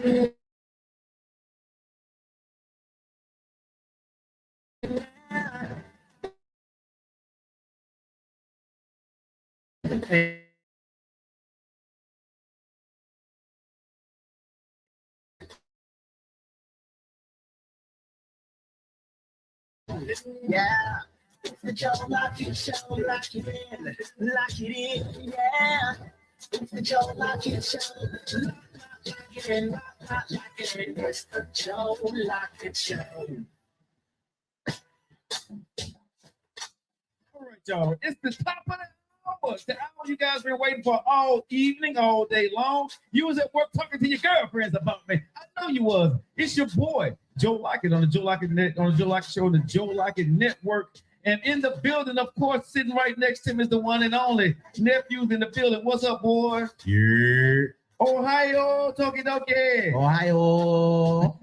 Yeah, it's the Joe Lockett Show. Lock it in, lock it in. Yeah, it's the Joe Lockett Show. Lock it in, lock it in. It's the Joe Lockett Show. All right, y'all. It's the top of the hour. The hour you guys been waiting for all evening, all day long. You was at work talking to your girlfriends about me. I know you was. It's your boy, Joe Lockett, on the Joe Lockett Show, the Joe Lockett Network. And in the building, of course, sitting right next to him is the one and only Nephew's in the building. What's up, boy? Yeah. Ohio, Tokidoki. Ohio.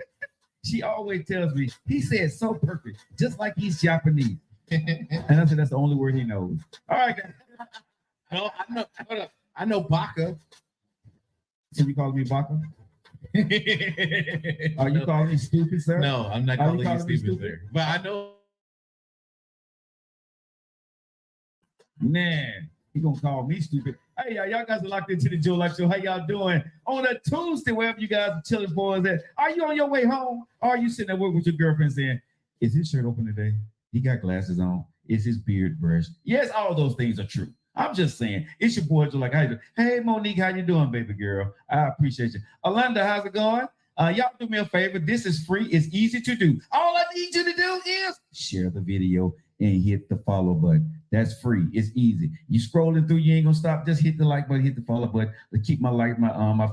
She always tells me, he said so perfect, just like he's Japanese. And I said, that's the only word he knows. All right, guys. No, I know. Hold up. I know Baka. So you calling me Baka? Are you calling me stupid, sir? No, I'm not calling you stupid, sir. But I know. Man, he gonna call me stupid. Hey, y'all guys are locked into the Joe Lockett Show. How y'all doing? On a Tuesday, wherever you guys are chilling for us at. Are you on your way home? Or are you sitting at work with your girlfriend saying, is his shirt open today? He got glasses on. Is his beard brushed? Yes, all those things are true. I'm just saying, it's your boy, Joe Lockett. How you doing? Hey, Monique, how you doing, baby girl? I appreciate you. Alanda, how's it going? Y'all do me a favor. This is free. It's easy to do. All I need you to do is share the video and hit the follow button. That's free. It's easy. You scrolling through, you ain't gonna stop. Just hit the like button, hit the follow button to keep my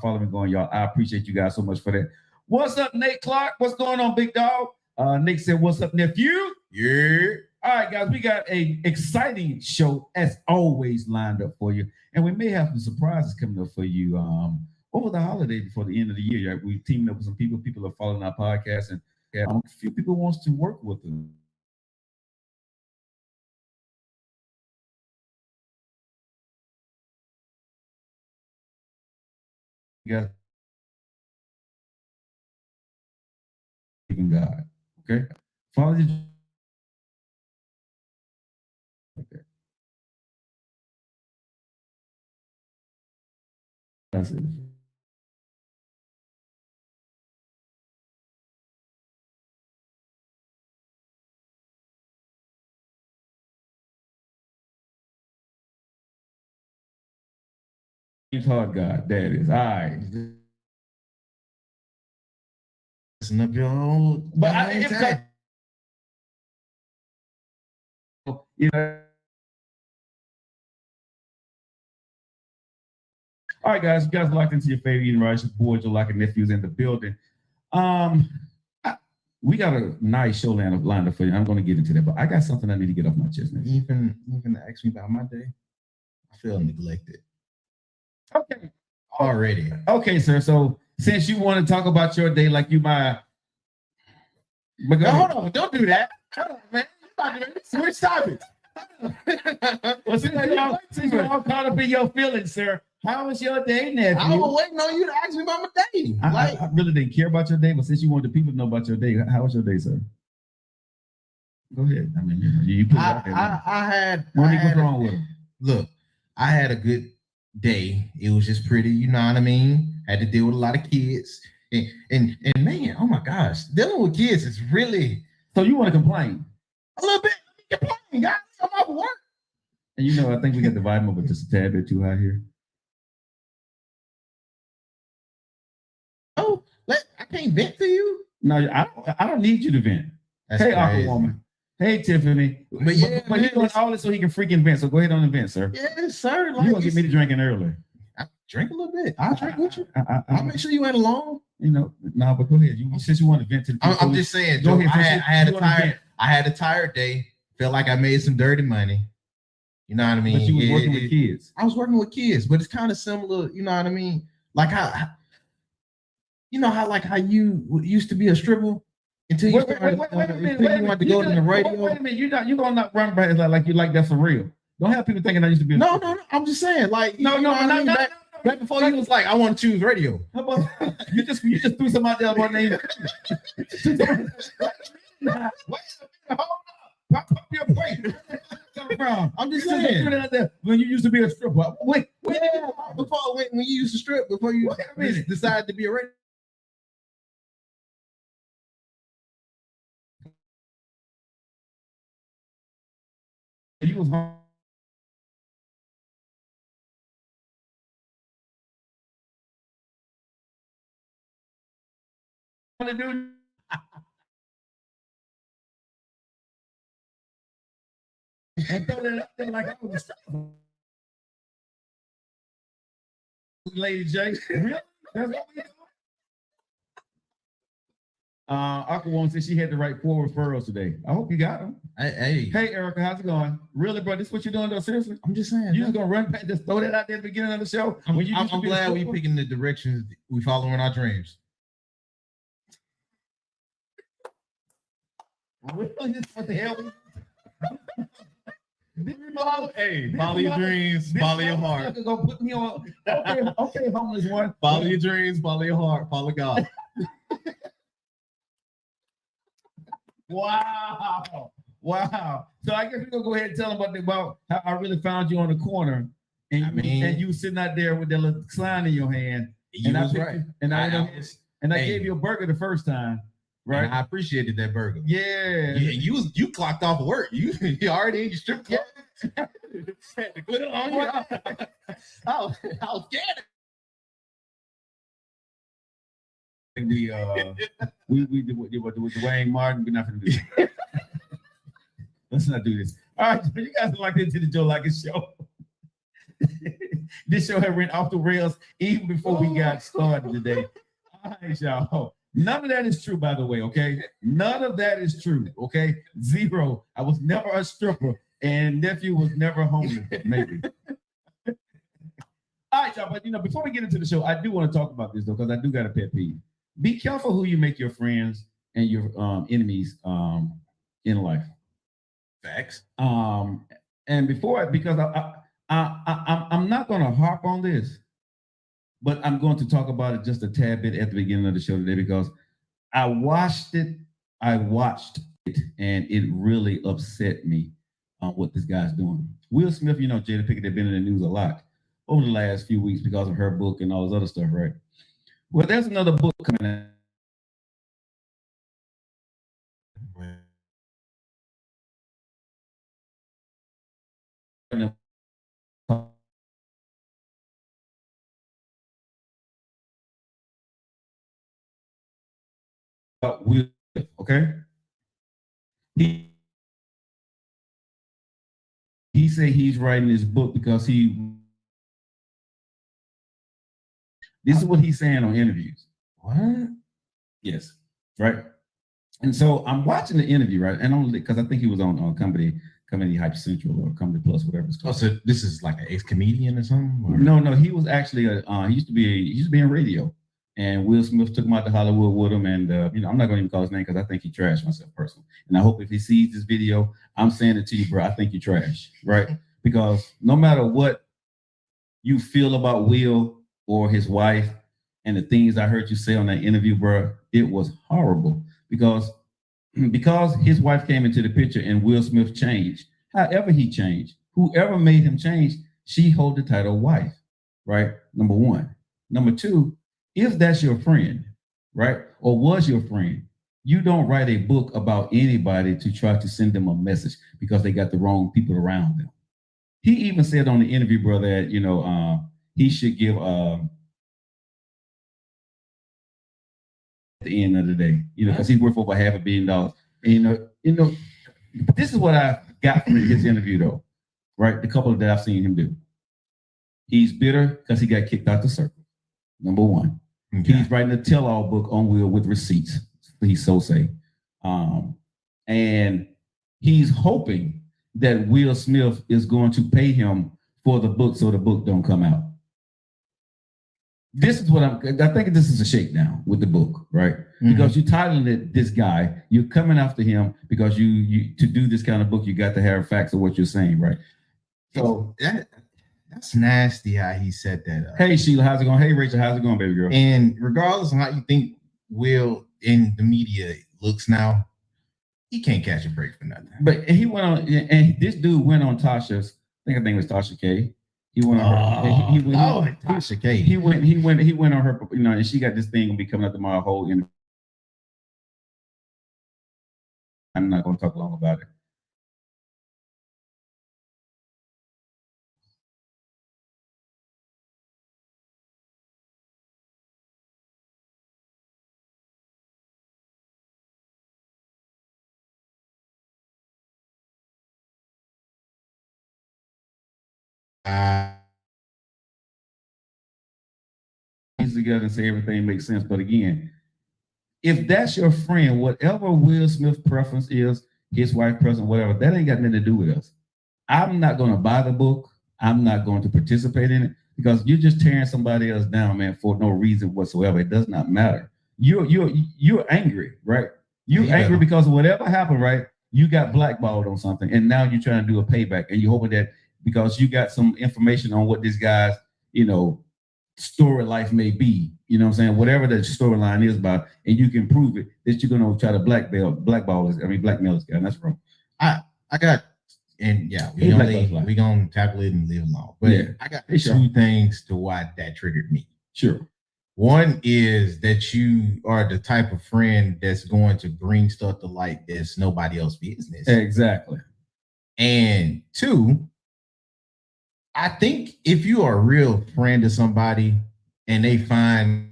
following going, y'all. I appreciate you guys so much for that. What's up, Nate Clark? What's going on, big dog? Nick said, "What's up, nephew?" Yeah. All right, guys, we got a exciting show as always lined up for you, and we may have some surprises coming up for you over the holiday before the end of the year. Yeah, we teamed up with some people. People are following our podcast, and a few people wants to work with them. Yeah. God. Okay. Follow the. Okay. That's it. Hard God. There it is. All right. Listen up, y'all. But you know. All right, guys. You guys locked into your favorite eating right. Your boy Joe Lockett Nephew's in the building. We got a nice show lined up for you. I'm going to get into that, but I got something I need to get off my chest. Even ask me about my day. I feel neglected. Okay. Already. Okay, sir. So since you want to talk about your day like you might, but no, hold on, don't do that. Hold on, man. Stop it. Well, since y'all caught up in your feelings, sir. How was your day, nephew? I was waiting on you to ask me about my day. I really didn't care about your day, but since you wanted the people to know about your day, how was your day, sir? Go ahead. I mean, you put it out there. What's wrong with him? Look, I had a good day. It was just pretty, you know what I mean? I had to deal with a lot of kids. And man, oh my gosh, dealing with kids is really. So you want to complain? A little bit. Complain, guys. I'm off work. And you know, I think we got the volume up just a tad bit too high here. Oh, I can't vent to you. No, I don't need you to vent. That's hey, awkward woman. Hey, Tiffany. But he's doing all this so he can freaking vent. So go ahead on and vent, sir. Yes, sir. Like you gonna get me to drinking early? I drink a little bit. I'll drink with you. I'll make sure you ain't alone. You know, no, but go ahead. Since you want to vent to the people, I'm just saying. Joe, I had a tired day. Felt like I made some dirty money. You know what I mean? But you was working with kids. I was working with kids, but it's kind of similar. You know what I mean? Like how you used to be a stripper until you wanted to go to the radio. Wait a minute, you're gonna not run by like you like that for real. Don't have people thinking I used to be. No. I'm just saying, like Right before you was like, I want to choose radio. How about you just threw somebody else on name? Wait a minute, hold up. Pump your brakes. Come from? I'm just You just saying. threw that out there when you used to be a stripper. Wait. Yeah, before when you used to strip, before you Wait a minute. decided to be a radio. You was home. To do. And throw that out there like I was a stripper. Lady J, really? That's what we doing? Aqua One said she had to write 4 referrals today. I hope you got them. Hey, Hey, Erica, how's it going? Really, bro? This what you're doing, though? Seriously? I'm just saying. You just gonna run back, just throw that out there at the beginning of the show? I'm When you used to be a glad we stripper? picking the directions we following our dreams. Really? What the hell? Hey, follow your dreams, follow your heart. Go put me on. Okay, homeless one. Follow your dreams, follow your heart, follow God. Wow. So I guess we're gonna go ahead and tell them about how I really found you on the corner, and and you sitting out there with that little sign in your hand. You And was I right. I gave you a burger the first time, right? And I appreciated that burger. Yeah. You clocked off work. You already in your strip club. Yeah. I was scared. We did with Dwayne Martin. We're not gonna do this. Let's not do this. All right, you guys are locked into the Joe Lockett Show. This show had went off the rails even before we got started today. All right, y'all. None of that is true, by the way, okay? None of that is true, okay? Zero. I was never a stripper, and nephew was never homeless, maybe. All right, y'all, but before we get into the show, I do want to talk about this, though, because I do got a pet peeve. Be careful who you make your friends and your enemies in life. Facts. And because I'm not going to harp on this, but I'm going to talk about it just a tad bit at the beginning of the show today because I watched it, and it really upset me on what this guy's doing. Will Smith, Jada Pinkett, they've been in the news a lot over the last few weeks because of her book and all this other stuff, right? Well, there's another book coming out. Will, okay? He said he's writing this book because this is what he's saying on interviews. What? Yes, right. And so I'm watching the interview, right? And only because I think he was on Comedy Hype Central or Comedy Plus, whatever it's Oh, called. so this is like an ex-comedian or something? Or? No, he was actually he used to be in radio, and Will Smith took him out to Hollywood with him. And I'm not going to even call his name because I think he trashed myself personally. And I hope if he sees this video, I'm saying it to you, bro. I think you trash, right? Because no matter what you feel about Will or his wife and the things I heard you say on that interview, bro, it was horrible because his wife came into the picture and Will Smith changed. However he changed, whoever made him change, she hold the title wife, right? Number one. Number two, if that's your friend, right, or was your friend, you don't write a book about anybody to try to send them a message because they got the wrong people around them. He even said on the interview, bro, that he should give at the end of the day, because he's worth over $500 million. And, this is what I got from his interview, though, right? The couple that I've seen him do. He's bitter because he got kicked out the circle. Number one. Okay. He's writing a tell-all book on Will with receipts. He's so say. And he's hoping that Will Smith is going to pay him for the book so the book don't come out. This is what I think this is a shakedown with the book, right? Mm-hmm. Because you're titling it this guy, you're coming after him because you to do this kind of book, you got to have facts of what you're saying, right? So that That's nasty how he said that. Hey Sheila, how's it going? Hey Rachel, how's it going, baby girl? And regardless of how you think Will in the media looks now, he can't catch a break for nothing. But he went on, and this dude went on Tasha's. I think her name was Tasha K. He went on her. Tasha K. He went on her. You know, and she got this thing gonna be coming up tomorrow. Whole interview. I'm not gonna talk long about it. Together and say everything makes sense. But again, if that's your friend, whatever Will Smith preference is, his wife preference, whatever, that ain't got nothing to do with us. I'm not going to buy the book. I'm not going to participate in it because you're just tearing somebody else down, man, for no reason whatsoever. It does not matter. You're angry, right? You're angry because whatever happened, right? You got blackballed on something, and now you're trying to do a payback, and you're hoping that because you got some information on what this guy's, story life may be, you know what I'm saying? Whatever the storyline is about, and you can prove it, that you're gonna try to blackmail this guy, and that's wrong. I got, and yeah, we gonna tackle it and leave it alone. But I got two things to why that triggered me. Sure. One is that you are the type of friend that's going to bring stuff to light that's nobody else's business. Exactly. And two, I think if you are a real friend to somebody and they find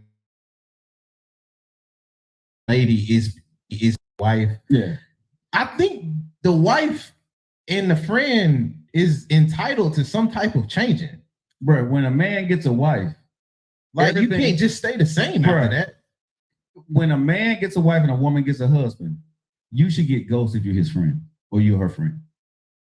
lady is wife, I think the wife and the friend is entitled to some type of changing. Bro, when a man gets a wife, like you can't just stay the same after that. When a man gets a wife and a woman gets a husband, you should get ghosts if you're his friend or you're her friend.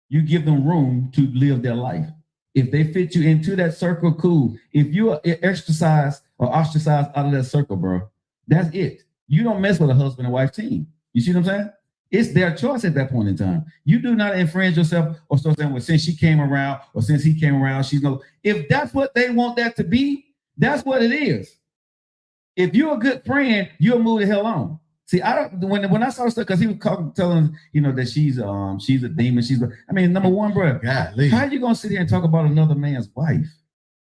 You give them room to live their life. If they fit you into that circle, cool. If you're ostracized out of that circle, bro, that's it. You don't mess with a husband and wife team. You see what I'm saying? It's their choice at that point in time. You do not infringe yourself or start saying, well, since she came around or since he came around, she's no. If that's what they want that to be, that's what it is. If you're a good friend, you'll move the hell on. See, I don't. When I saw stuff, because he was telling that she's a demon. Number one, bro. How you gonna sit here and talk about another man's wife?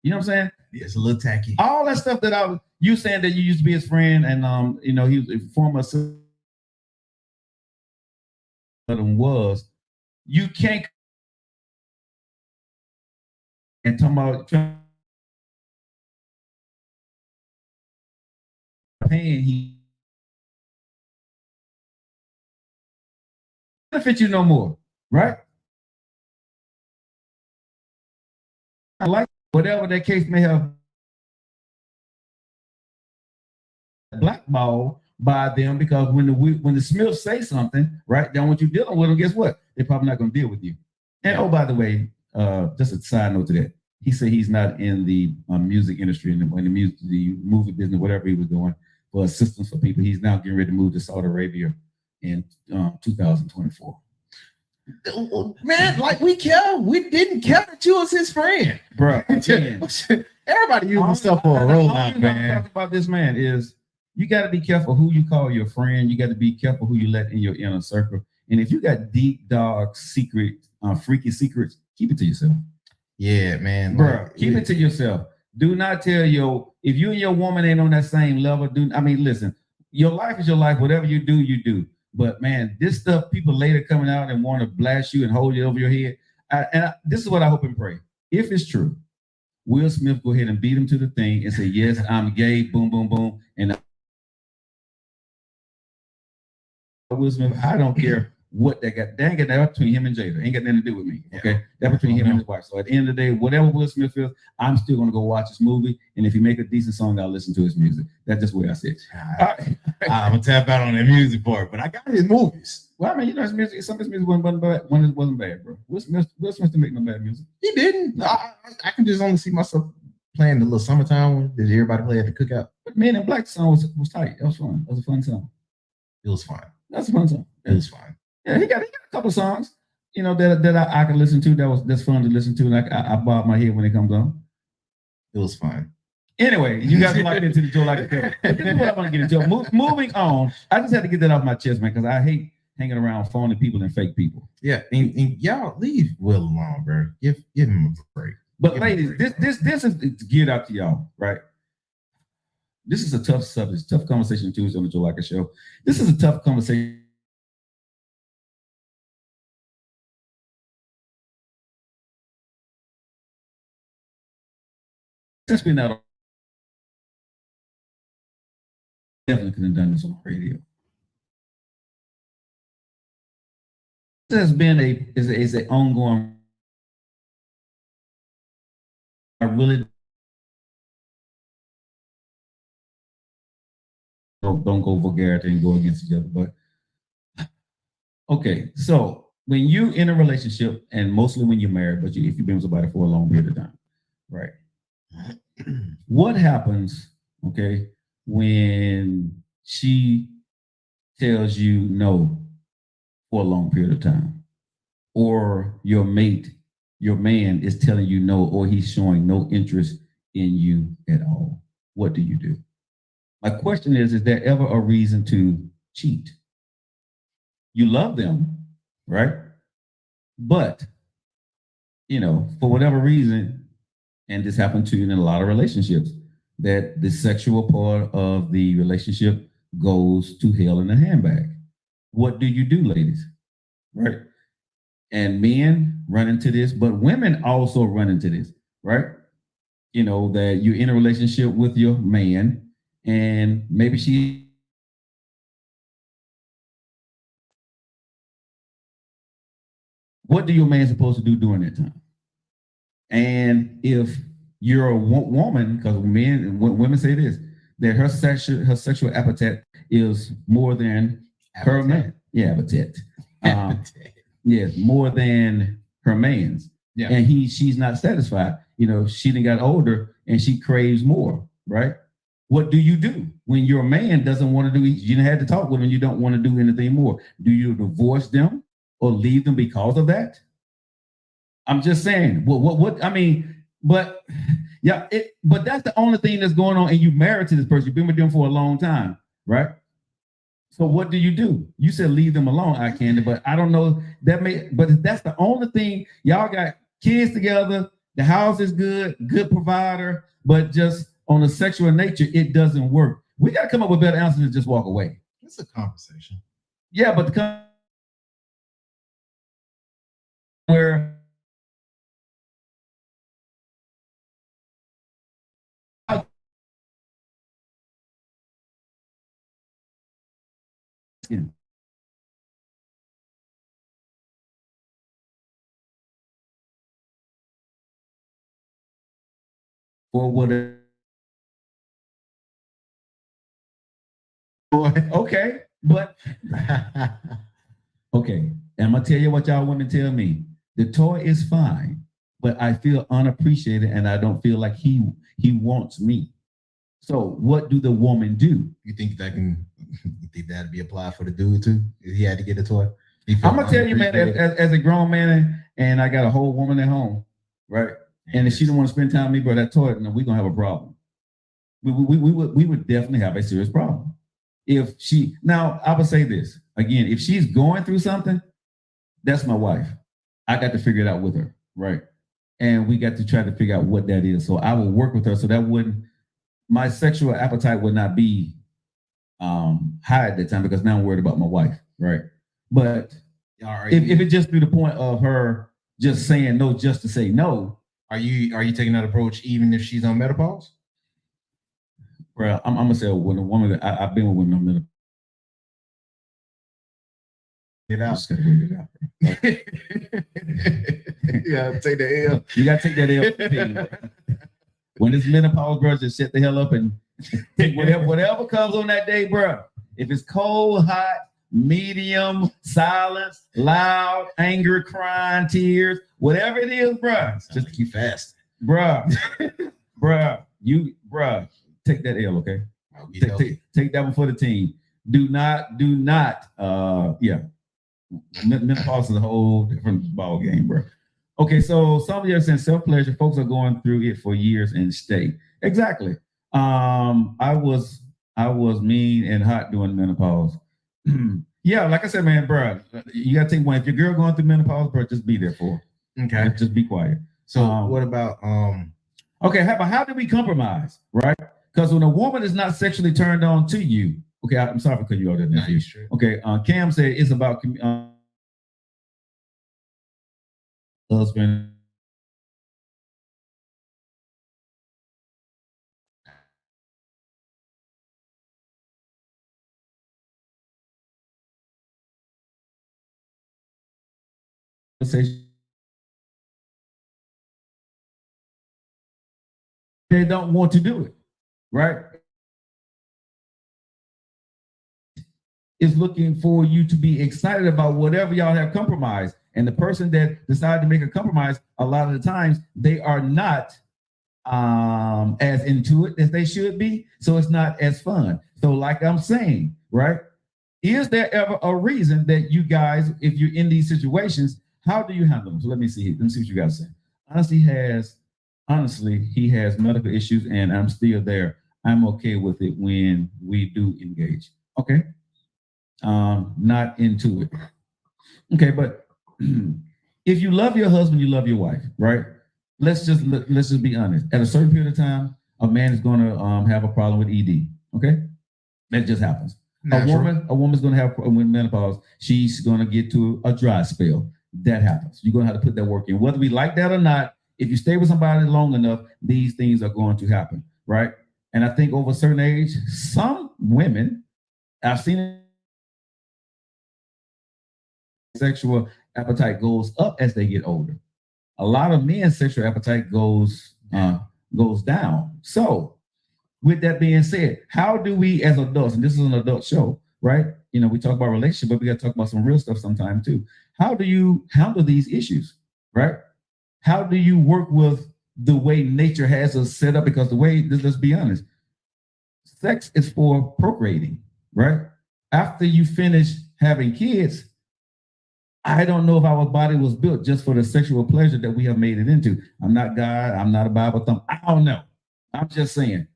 You know what I'm saying? It's a little tacky. All that stuff that you saying that you used to be his friend, and he was a former was. You can't and talking about paying benefit you no more, right? I like whatever that case may have blackballed by them, because when the Smiths say something, right, then what you're dealing with them, guess what? They're probably not going to deal with you. And oh, by the way, just a side note to that, he said he's not in the music industry, in the movie business, whatever he was doing for assistance for people. He's now getting ready to move to Saudi Arabia in 2024. Man, like we didn't care that you was his friend, bro. Everybody using stuff for a rollout, man. Talk about this man is you got to be careful who you call your friend. You got to be careful who you let in your inner circle. And if you got deep, dark, secret, freaky secrets, keep it to yourself. Yeah, man, bro. Keep it to yourself. Do not tell if you and your woman ain't on that same level. Listen. Your life is your life. Whatever you do, you do. But man, this stuff, people later coming out and want to blast you and hold it over your head. This is what I hope and pray. If it's true, Will Smith go ahead and beat him to the thing and say, yes, I'm gay, boom, boom, boom. And Will Smith, I don't care what they got. They ain't got that between him and Jada. Ain't got nothing to do with me. Okay. That's between him and his wife. So at the end of the day, whatever Will Smith feels, I'm still gonna go watch his movie. And if he make a decent song, I'll listen to his music. That's just the way I say it. I'm gonna tap out on that music part, but I got his movies. Well, his music, some of his music wasn't bad, bro. Will Smith didn't make no bad music. He didn't. I can just only see myself playing the little summertime one. Did everybody play at the cookout? But Man in Black song was tight. That was fun. That was a fun song. It was fun. That's a fun song. It was fun. Yeah, he got a couple songs. you know, that I can listen to. That's fun to listen to, and I bob my head when it comes on. It was fun. Anyway, you guys are locked into the Joe Lockett Show. But this is what I want to get into. Moving on, I just had to get that off my chest, man, because I hate hanging around phony people and fake people. Yeah, and y'all leave Will alone, bro. Give him a break. But ladies, this is geared out to y'all, right? This is a tough subject, tough conversation Tuesday on the Joe Lockett Show. This is a tough conversation. Since we're not definitely could have done this on radio. This has been is an ongoing. I really don't go vulgarity and go against each other, but okay. So when you in a relationship, and mostly when you're married, but if you've been with somebody for a long period of time, right? What happens, okay, when she tells you no for a long period of time, or your mate, your man is telling you no, or he's showing no interest in you at all? What do you do? My question is there ever a reason to cheat? You love them, right? But, you know, for whatever reason, and this happened to you in a lot of relationships, that the sexual part of the relationship goes to hell in a handbag. What do you do, ladies? Right? And men run into this, but women also run into this, right? You know, that you're in a relationship with your man, and maybe she what do your man supposed to do during that time? And if you're a woman, because women say this, that her sexual appetite is more than her man. Yeah, appetite. Yes, more than her man's. Yeah. And she's not satisfied. You know, she done got older and she craves more, right? What do you do when your man doesn't want to do? You didn't have to talk with him. You don't want to do anything more. Do you divorce them or leave them because of that? I'm just saying. What? I mean, but yeah, but that's the only thing that's going on. And you married to this person. You've been with them for a long time, right? So what do? You said leave them alone, I can, but I don't know but that's the only thing. Y'all got kids together. The house is good provider, but just on a sexual nature, it doesn't work. We got to come up with better answers than just walk away. It's a conversation. Yeah, but where or whatever. Okay, but okay. And I'm gonna tell you what y'all women tell me. The toy is fine, but I feel unappreciated and I don't feel like he wants me. So what do the woman do? You think that'd be applied for the dude too? If he had to get a toy? I'm gonna tell you, man, as a grown man, and I got a whole woman at home, right? And if she don't want to spend time with me, bro, that toy, no, we're gonna have a problem. We would definitely have a serious problem. If she, now I would say this again, if she's going through something, that's my wife. I got to figure it out with her, right? And we got to try to figure out what that is. So I will work with her so that my sexual appetite would not be high at that time, because now I'm worried about my wife, right? But if it just through the point of her just saying no just to say no. Are you taking that approach even if she's on menopause? Well, I'm gonna say when a woman, I've been with women on menopause. Get out. Just gotta wait it out. Yeah, take the L. You gotta take that L. When it's menopause, bro, just shut the hell up and take whatever comes on that day, bro. If it's cold, hot, medium, silence, loud, anger, crying, tears, whatever it is, bro, just keep fast, bro. Take that L, okay? Take that one for the team. Do not, menopause is a whole different ball game, bro. Okay, so some of you are saying self-pleasure, folks are going through it for years and stay. Exactly. I was mean and hot during menopause. Yeah, like I said, man, bro, you gotta take one. If your girl going through menopause, bro, just be there for her. Okay. Just be quiet. So what about okay, how do we compromise, right? Because when a woman is not sexually turned on to you, okay, I'm sorry for cutting you out there. Nah, true. Okay, Cam said it's about husband. They don't want to do it, right? Is looking for you to be excited about whatever y'all have compromised. And the person that decided to make a compromise, a lot of the times they are not as into it as they should be. So it's not as fun. So like I'm saying, right? Is there ever a reason that you guys, if you're in these situations, how do you handle them? So let me see what you guys say. Honestly, he has medical issues and I'm still there. I'm okay with it when we do engage. Okay. Not into it. Okay, but if you love your husband, you love your wife, right? Let's just be honest. At a certain period of time, a man is going to have a problem with ED. Okay, that just happens. Natural. A woman's going to have with menopause. She's going to get to a dry spell. That happens. You're going to have to put that work in, whether we like that or not. If you stay with somebody long enough, these things are going to happen, right? And I think over a certain age, some women, I've seen it. Sexual appetite goes up as they get older. A lot of men's sexual appetite goes down. So, with that being said, how do we as adults, and this is an adult show, right? You know, we talk about relationship, but we got to talk about some real stuff sometime too. How do you handle these issues, right? How do you work with the way nature has us set up? Because the way, let's be honest, sex is for procreating, right? After you finish having kids, I don't know if our body was built just for the sexual pleasure that we have made it into. I'm not God. I'm not a Bible thumb. I don't know. I'm just saying.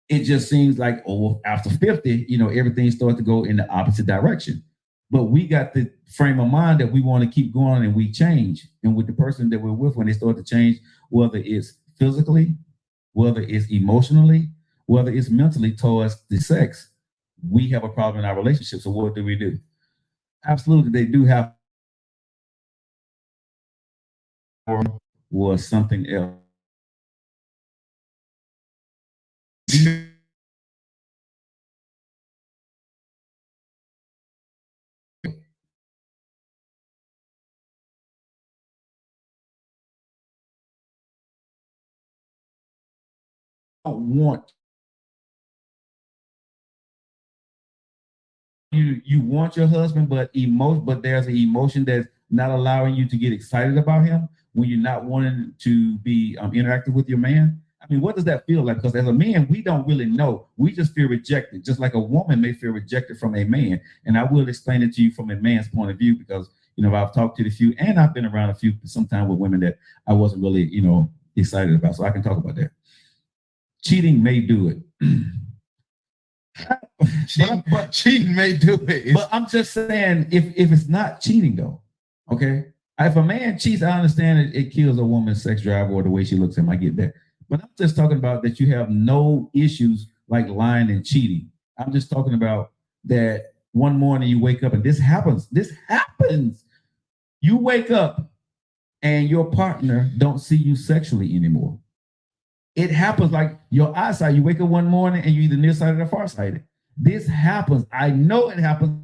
It just seems like, oh, after 50, you know, everything starts to go in the opposite direction. But we got the frame of mind that we want to keep going and we change. And with the person that we're with, when they start to change, whether it's physically, whether it's emotionally, whether it's mentally towards the sex, we have a problem in our relationship. So what do? Absolutely, they do have was something else. Want you want your husband, but there's an emotion that's not allowing you to get excited about him when you're not wanting to be interactive with your man. I mean, what does that feel like? Because as a man, we don't really know. We just feel rejected, just like a woman may feel rejected from a man. And I will explain it to you from a man's point of view because, you know, I've talked to a few and I've been around a few sometimes with women that I wasn't really, you know, excited about. So I can talk about that. Cheating may do it. Cheating may do it. But I'm just saying, if it's not cheating though, okay? If a man cheats, I understand it kills a woman's sex drive or the way she looks at him. I get that. But I'm just talking about that you have no issues like lying and cheating. I'm just talking about that one morning you wake up and this happens. This happens. You wake up and your partner don't see you sexually anymore. It happens like your eyesight. You wake up one morning and you're either nearsighted or farsighted. This happens. I know it happens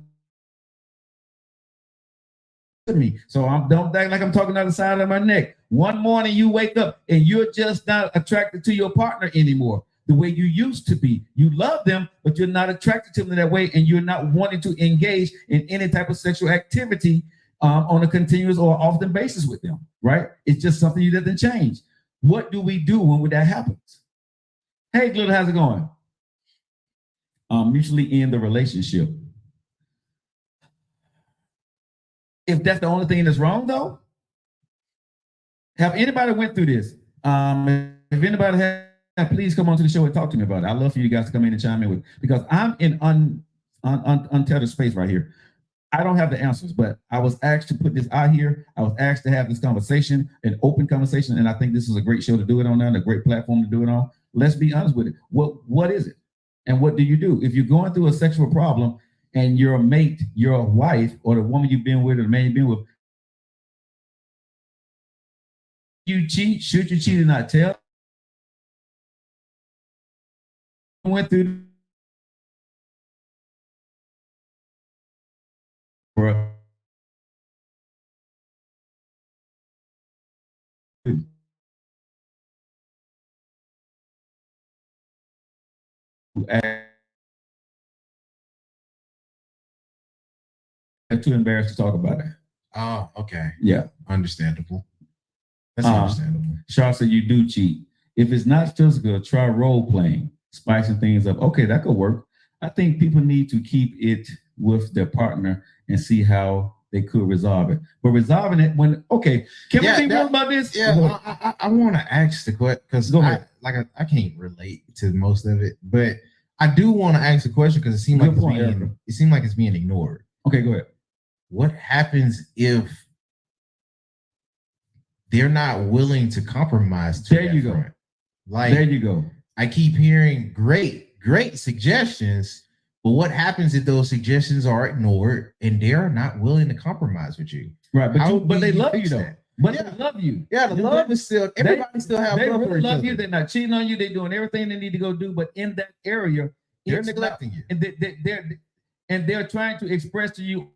to me. So don't act like I'm talking out the side of my neck. One morning you wake up and you're just not attracted to your partner anymore the way you used to be. You love them, but you're not attracted to them that way, and you're not wanting to engage in any type of sexual activity on a continuous or often basis with them, right? It's just something that doesn't change. What do we do when that happens? Hey, Glitter, how's it going? Mutually end the relationship. if that's the only thing that's wrong, though. Have anybody went through this? If anybody has, please come on to the show and talk to me about it. I'd love for you guys to come in and chime in with, because I'm in untethered space right here. I don't have the answers, but I was asked to put this out here. I was asked to have this conversation, an open conversation, and I think this is a great show to do it on, and a great platform to do it on. Let's be honest with it. What is it? And what do you do? If you're going through a sexual problem and your mate, your wife, or the woman you've been with, or the man you've been with, you cheat, should you cheat and not tell? Went through too embarrassed to talk about it. Oh, okay. Yeah. Understandable. That's understandable. Charles said you do cheat. If it's not physical, try role playing, spicing things up. Okay, that could work. I think people need to keep it with their partner and see how they could resolve it. But resolving it when, okay, can we be real about this? Yeah, I want to ask the question, because I can't relate to most of it, but I do want to ask the question because it seemed like it's being ignored. Okay, go ahead. What happens if they're not willing to compromise? There you go. Like, there you go. I keep hearing great suggestions, but what happens if those suggestions are ignored and they're not willing to compromise with you? Right, but they love you though. But they love you. Yeah, the love is still, everybody still have love for each other. You. They're not cheating on you. They're doing everything they need to go do. But in that area, they're neglecting you. And they're trying to express to you.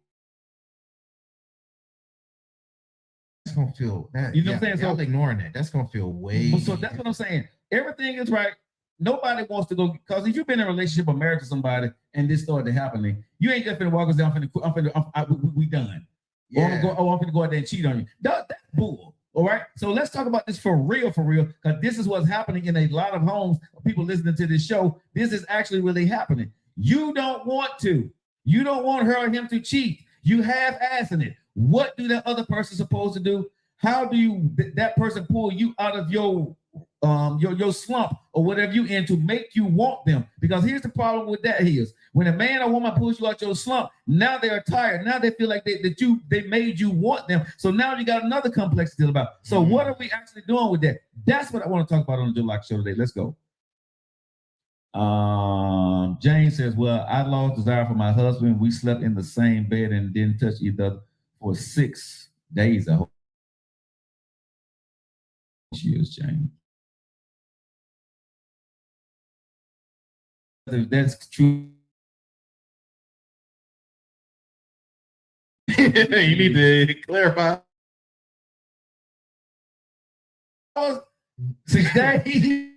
That's gonna feel that. You know what I'm saying? So ignoring that. That's gonna feel way. So that's what I'm saying. Everything is right. Nobody wants to go, because if you've been in a relationship or married to somebody and this started happening, you ain't just finna walk us down. We done. Yeah. I'm gonna go out there and cheat on you. That's bull. All right. So let's talk about this for real, because this is what's happening in a lot of homes. People listening to this show, this is actually really happening. You don't want to. You don't want her or him to cheat. You half-assing it. What do that other person supposed to do? How do that person pull you out of your slump or whatever you in to make you want them? Because here's the problem with that is when a man or woman pulls you out your slump, now they're tired. Now they feel like they made you want them. So now you got another complex to deal about. So what are we actually doing with that? That's what I want to talk about on the Joe Lockett Show today. Let's go. Jane says, well, I lost desire for my husband. We slept in the same bed and didn't touch each other for 6 days. I hope she is, Jane. If that's true, you need to clarify. 6 days.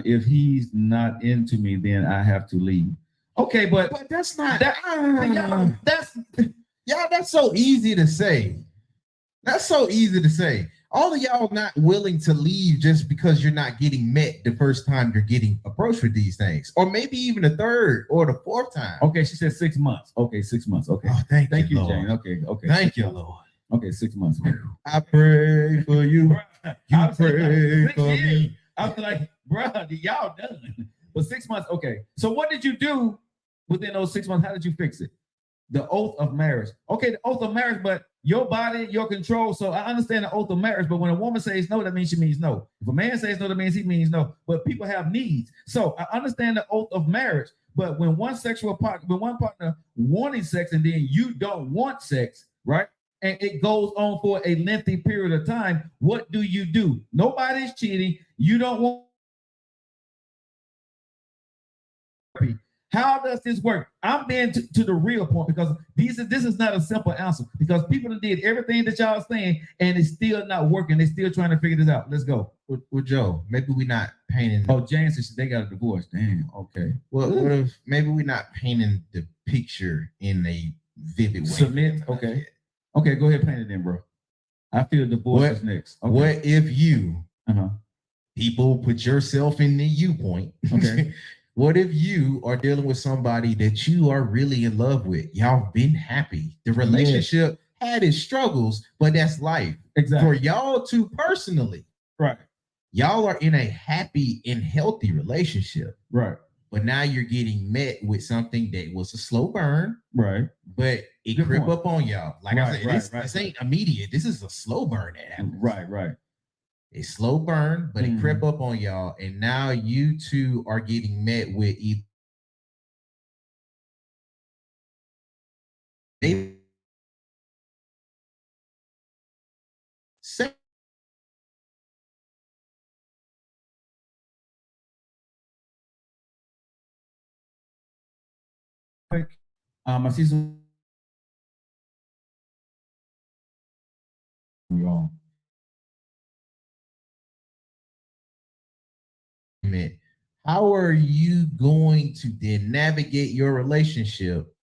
If he's not into me, then I have to leave. Okay, but that's not that's so easy to say. That's so easy to say. All of y'all not willing to leave just because you're not getting met the first time you're getting approached with these things, or maybe even the third or the fourth time. Okay, she said 6 months. Okay, 6 months. Okay. Oh, thank you, Lord. Jane. Okay. Thank you, Lord. Okay, 6 months. I pray for you. You pray for me. I was like, bro, y'all done. But 6 months, okay. So what did you do within those 6 months? How did you fix it? The oath of marriage. Okay, the oath of marriage, but your body, your control. So I understand the oath of marriage, but when a woman says no, that means she means no. If a man says no, that means he means no. But people have needs. So I understand the oath of marriage, but when one partner wanting sex and then you don't want sex, right? And it goes on for a lengthy period of time, what do? Nobody's cheating. You don't want. How does this work? I'm being to the real point, because this is not a simple answer, because people did everything that y'all are saying and it's still not working. They're still trying to figure this out. Let's go. With Joe, maybe we're not painting. Oh, Jane says they got a divorce. Damn. Okay. Well, what if maybe we're not painting the picture in a vivid way? Submit. Okay. Okay, go ahead, paint it in, bro. I feel divorce is next. Okay. What if you people, put yourself in the you point. Okay. What if you are dealing with somebody that you are really in love with? Y'all been happy. The relationship had its struggles, but that's life. Exactly. For y'all two personally, Right. y'all are in a happy and healthy relationship. Right. But now you're getting met with something that was a slow burn. Right. But it crept up on y'all. Like I said, this ain't immediate. This is a slow burn that happens. Right. Right. A slow burn, but it crept up on y'all. And now you two are getting met with either I see some wrong. How are you going to then navigate your relationship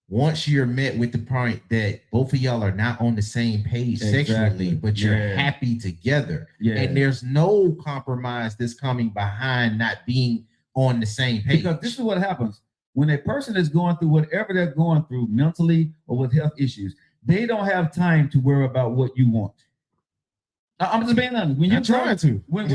once you're met with the point that both of y'all are not on the same page sexually, but you're happy together? And there's no compromise that's coming behind not being on the same page. Because this is what happens. When a person is going through whatever they're going through mentally or with health issues, they don't have time to worry about what you want. I'm just being honest. When you're trying to, when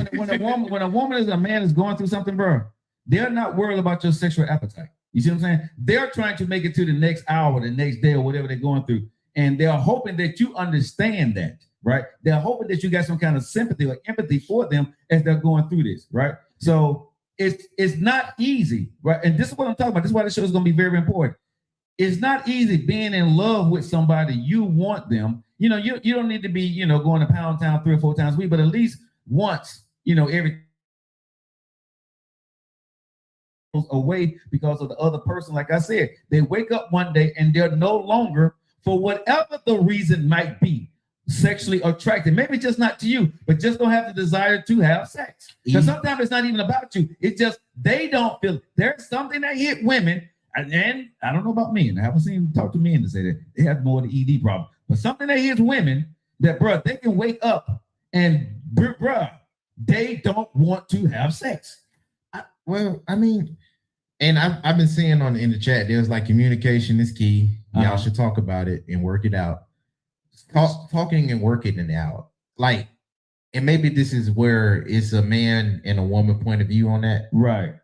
a woman is a man is going through something, bro, they're not worried about your sexual appetite. You see what I'm saying? They're trying to make it to the next hour, the next day, or whatever they're going through, and they're hoping that you understand that, right? They're hoping that you got some kind of sympathy or empathy for them as they're going through this, right? So it's not easy, right? And this is what I'm talking about. This is why the show is going to be very important. It's not easy being in love with somebody. You want them. You know, you don't need to be, you know, going to Pound Town 3 or 4 times a week, but at least once, you know, every away because of the other person. Like I said, they wake up one day and they're no longer, for whatever the reason might be, sexually attracted. Maybe just not to you, but just don't have the desire to have sex. Because sometimes it's not even about you. It's just they don't feel there's something that hit women. And I don't know about men. I haven't seen talk to men to say that they have more of the ED problem. But something that hits women that, bro, they can wake up and, bro, they don't want to have sex. I mean, and I've been seeing in the chat, there's like communication is key. Y'all should talk about it and work it out. Talking and working it out. Like, and maybe this is where it's a man and a woman point of view on that. Right.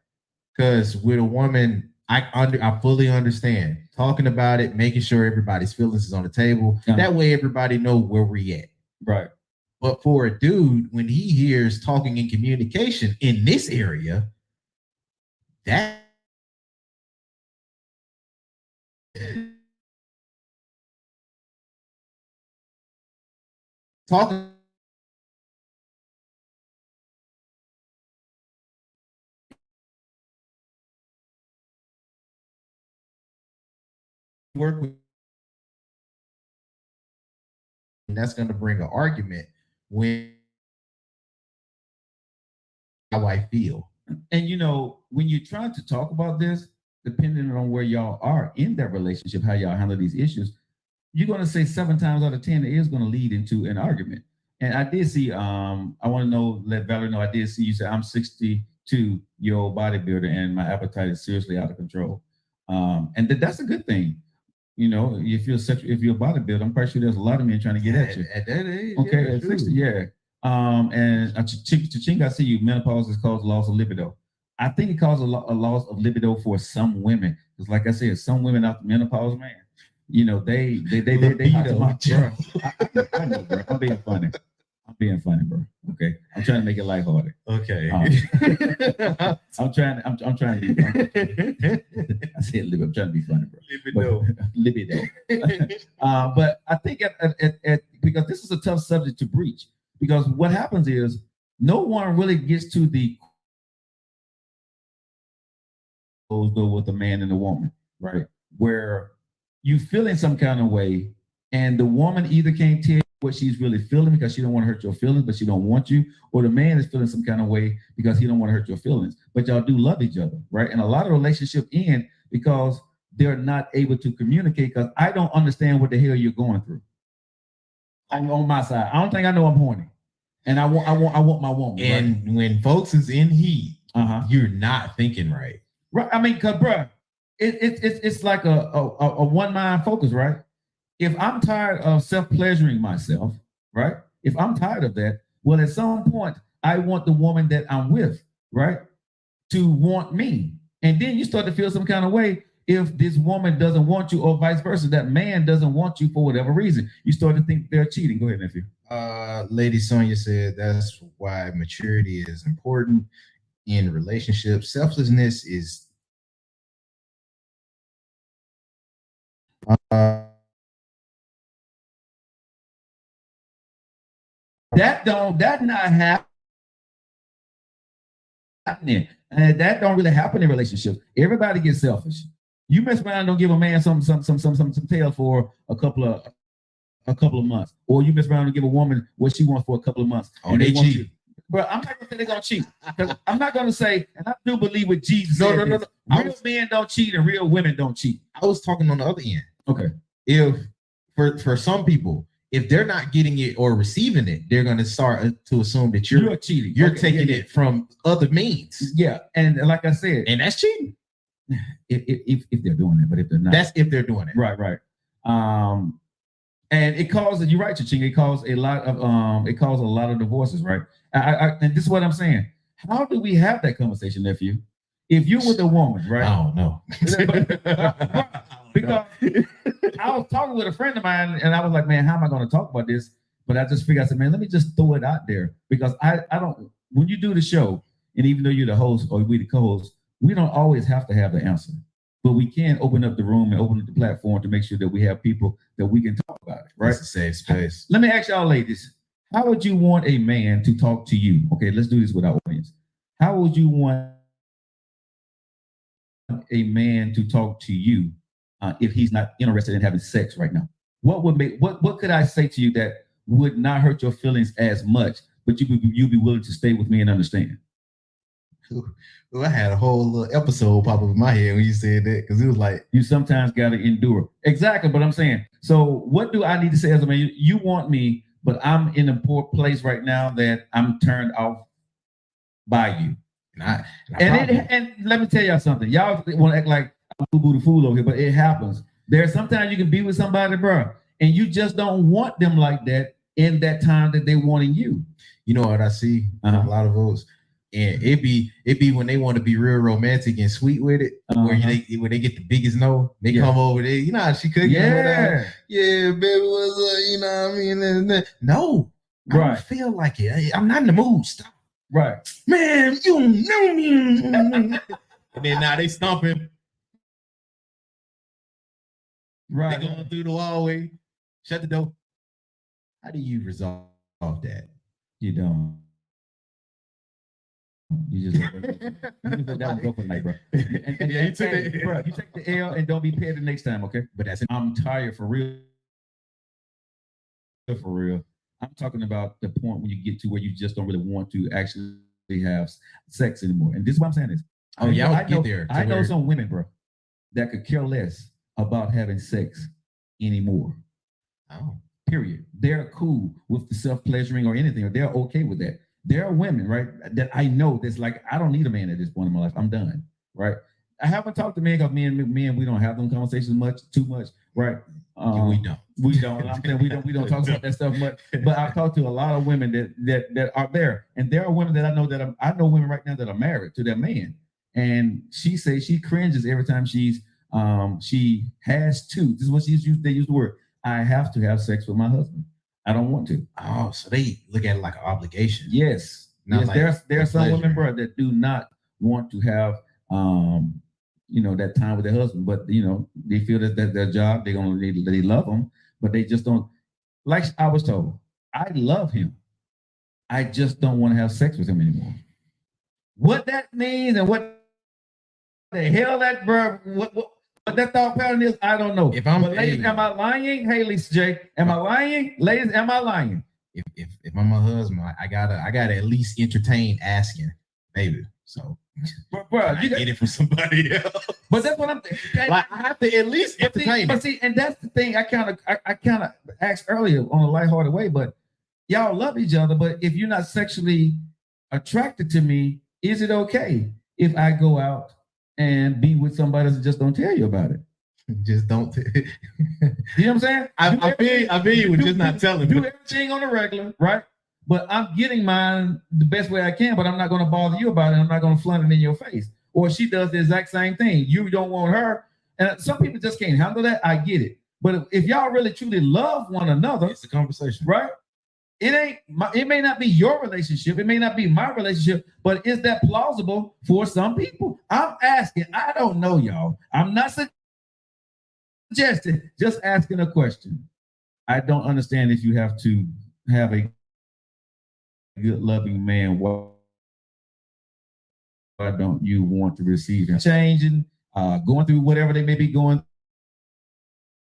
Because with a woman, I fully understand talking about it, making sure everybody's feelings is on the table. That way everybody know where we at. Right. But for a dude, when he hears talking and communication in this area, that talking work with, and that's going to bring an argument when how I feel. And you know, when you try to talk about this, depending on where y'all are in that relationship, how y'all handle these issues, you're going to say 7 times out of 10 it is going to lead into an argument. And I did see, I want to know, let Valerie know, I did see you say I'm 62-year-old bodybuilder and my appetite is seriously out of control. And that's a good thing. You know, if you're a bodybuilder, I'm quite sure there's a lot of men trying to get at you. At that age, okay, at 60, yeah. And Ching, I see you. Menopause has caused loss of libido. I think it causes a loss of libido for some women, because, like I said, some women after menopause, man, you know, they bro. I know, bro. I'm being funny, bro. Okay, I'm trying to make it lighthearted. Okay, I'm trying to be funny. I said libido. I'm trying to be funny, bro. Libido. But I think because this is a tough subject to breach, because what happens is no one really gets to the with a man and a woman, right? Where you feeling some kind of way, and the woman either can't tell you what she's really feeling because she don't want to hurt your feelings, but she don't want you, or the man is feeling some kind of way because he don't want to hurt your feelings, but y'all do love each other, right? And a lot of relationships end because they're not able to communicate, because I don't understand what the hell you're going through. I'm on my side. I don't think I know I'm horny. And I want my woman. And when folks is in heat, Uh-huh. you're not thinking right. Right. I mean, cause bro, it's like a one mind focus, right? If I'm tired of self-pleasuring myself, right? If I'm tired of that, well, at some point, I want the woman that I'm with, right, to want me. And then you start to feel some kind of way if this woman doesn't want you, or vice versa. That man doesn't want you for whatever reason. You start to think they're cheating. Go ahead, nephew. Lady Sonia said that's why maturity is important in relationships. Selflessness is that not happening. And that don't really happen in relationships. Everybody gets selfish. You mess around, don't give a man some tail for a couple of months, or you mess around and give a woman what she wants for a couple of months. Oh, they cheat. You. But I'm not gonna say they're gonna cheat. I'm not gonna say, and I do believe what Jesus No. Real men don't cheat and real women don't cheat. I was talking on the other end. Okay. If for some people, if they're not getting it or receiving it, they're gonna start to assume that you're cheating. You're taking it from other means. Yeah, and like I said, and that's cheating. If they're doing it, but if they're not, that's if they're doing it. Right. And it causes, you're right, Ching. It causes a lot of divorces, right? And this is what I'm saying. How do we have that conversation, nephew? If you're with a woman, right? I don't know. Because I was talking with a friend of mine, and I was like, man, how am I going to talk about this? But I just figured, I said, man, let me just throw it out there, because I don't. When you do the show, and even though you're the host or we the co-host, we don't always have to have the answer. But we can open up the room and open up the platform to make sure that we have people that we can talk about it, right? It's a safe space. Let me ask y'all ladies, how would you want a man to talk to you? Okay, let's do this with our audience. How would you want a man to talk to you if he's not interested in having sex right now? What could I say to you that would not hurt your feelings as much, but you'd be willing to stay with me and understand? Well, I had a whole little episode pop up in my head when you said that, because it was like, you sometimes got to endure. Exactly, but I'm saying, so what do I need to say as a man? You want me, but I'm in a poor place right now that I'm turned off by you. And let me tell y'all something. Y'all want to act like I'm boo-boo the fool over here, but it happens. There's sometimes you can be with somebody, bro, and you just don't want them like that in that time that they wanting you. You know what I see? A lot of those. And it be when they want to be real romantic and sweet with it, when they get the biggest no, they come over there. You know how she could, yeah, baby, what's up? You know what I mean? No, I don't feel like it. I'm not in the mood. Stop. Right, man. You know me. And then now they stomping. Right, they going through the hallway. Shut the door. How do you resolve that? You don't. You just let that one go for the night, bro. And you took it, bro. You take the L and don't be paid the next time, okay? But that's it. I'm tired for real. For real. I'm talking about the point when you get to where you just don't really want to actually have sex anymore. And this is what I'm saying is, I know some women, bro, that could care less about having sex anymore. Oh, period. They're cool with the self-pleasuring or anything, or they're okay with that. There are women, right, that I know that's like, I don't need a man at this point in my life. I'm done, right? I haven't talked to men because men, we don't have them conversations too much, right? We don't. I'm saying we don't talk about that stuff much. But I've talked to a lot of women that are there, and there are women that I know women right now that are married to their man, and she says she cringes every time she has to. This is what they use the word. I have to have sex with my husband. I don't want to. Oh, so they look at it like an obligation. Yes. Yes, like there are some women, bro, that do not want to have that time with their husband, but they feel that their job, they love him, but they just don't. Like I was told, I love him. I just don't want to have sex with him anymore. What that means and what the hell that, bro, what that thought pattern is, I don't know. Ladies, am I lying? Hey, Lisa J, am I lying? Ladies, am I lying? If I'm a husband, I gotta at least entertain asking, baby. So, bro, you get it from somebody else. But that's what I'm thinking. Like, I have to at least entertain. But see, and that's the thing I kind of asked earlier on a lighthearted way. But y'all love each other, but if you're not sexually attracted to me, is it okay if I go out and be with somebody that just don't tell you about it? Just don't. You know what I'm saying? I feel you would just not telling me. Do everything on the regular, right? But I'm getting mine the best way I can, but I'm not going to bother you about it. I'm not going to flaunt it in your face. Or she does the exact same thing. You don't want her. And some people just can't handle that. I get it. But if y'all really truly love one another, it's a conversation, right? It may not be your relationship. It may not be my relationship, but is that plausible for some people? I'm asking. I don't know, y'all. I'm not suggesting, just asking a question. I don't understand if you have to have a good, loving man. Why don't you want to receive him? Changing, going through whatever they may be going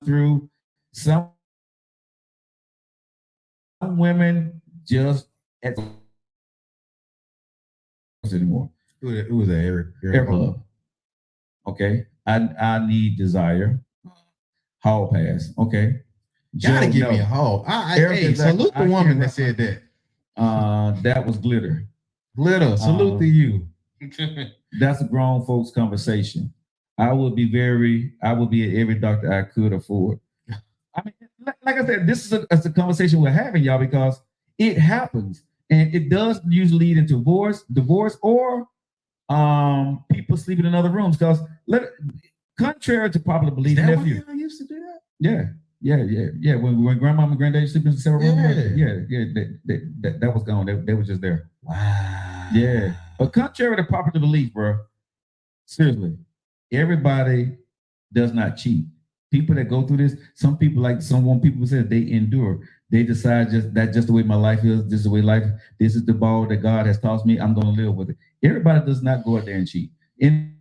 through. Some women just at anymore. Who was that? Eric Love. Okay. I need desire. Hall pass. Okay. Gotta give me a hall. Hey, salute the woman that said that. That was glitter. Glitter, salute to you. That's a grown folks conversation. I would be at every doctor I could afford. I mean, like I said, this is a conversation we're having, y'all, because it happens, and it does usually lead into divorce, or people sleeping in other rooms. Because contrary to popular belief, nephew, I used to do that. Yeah. When grandma and granddaddy sleep in separate rooms, that was gone. They were just there. Wow. Yeah, but contrary to popular belief, bro, seriously, everybody does not cheat. People that go through this, some people people said they endure. They decide that's just the way my life is. This is the way life. This is the ball that God has tossed me. I'm going to live with it. Everybody does not go out there and cheat. In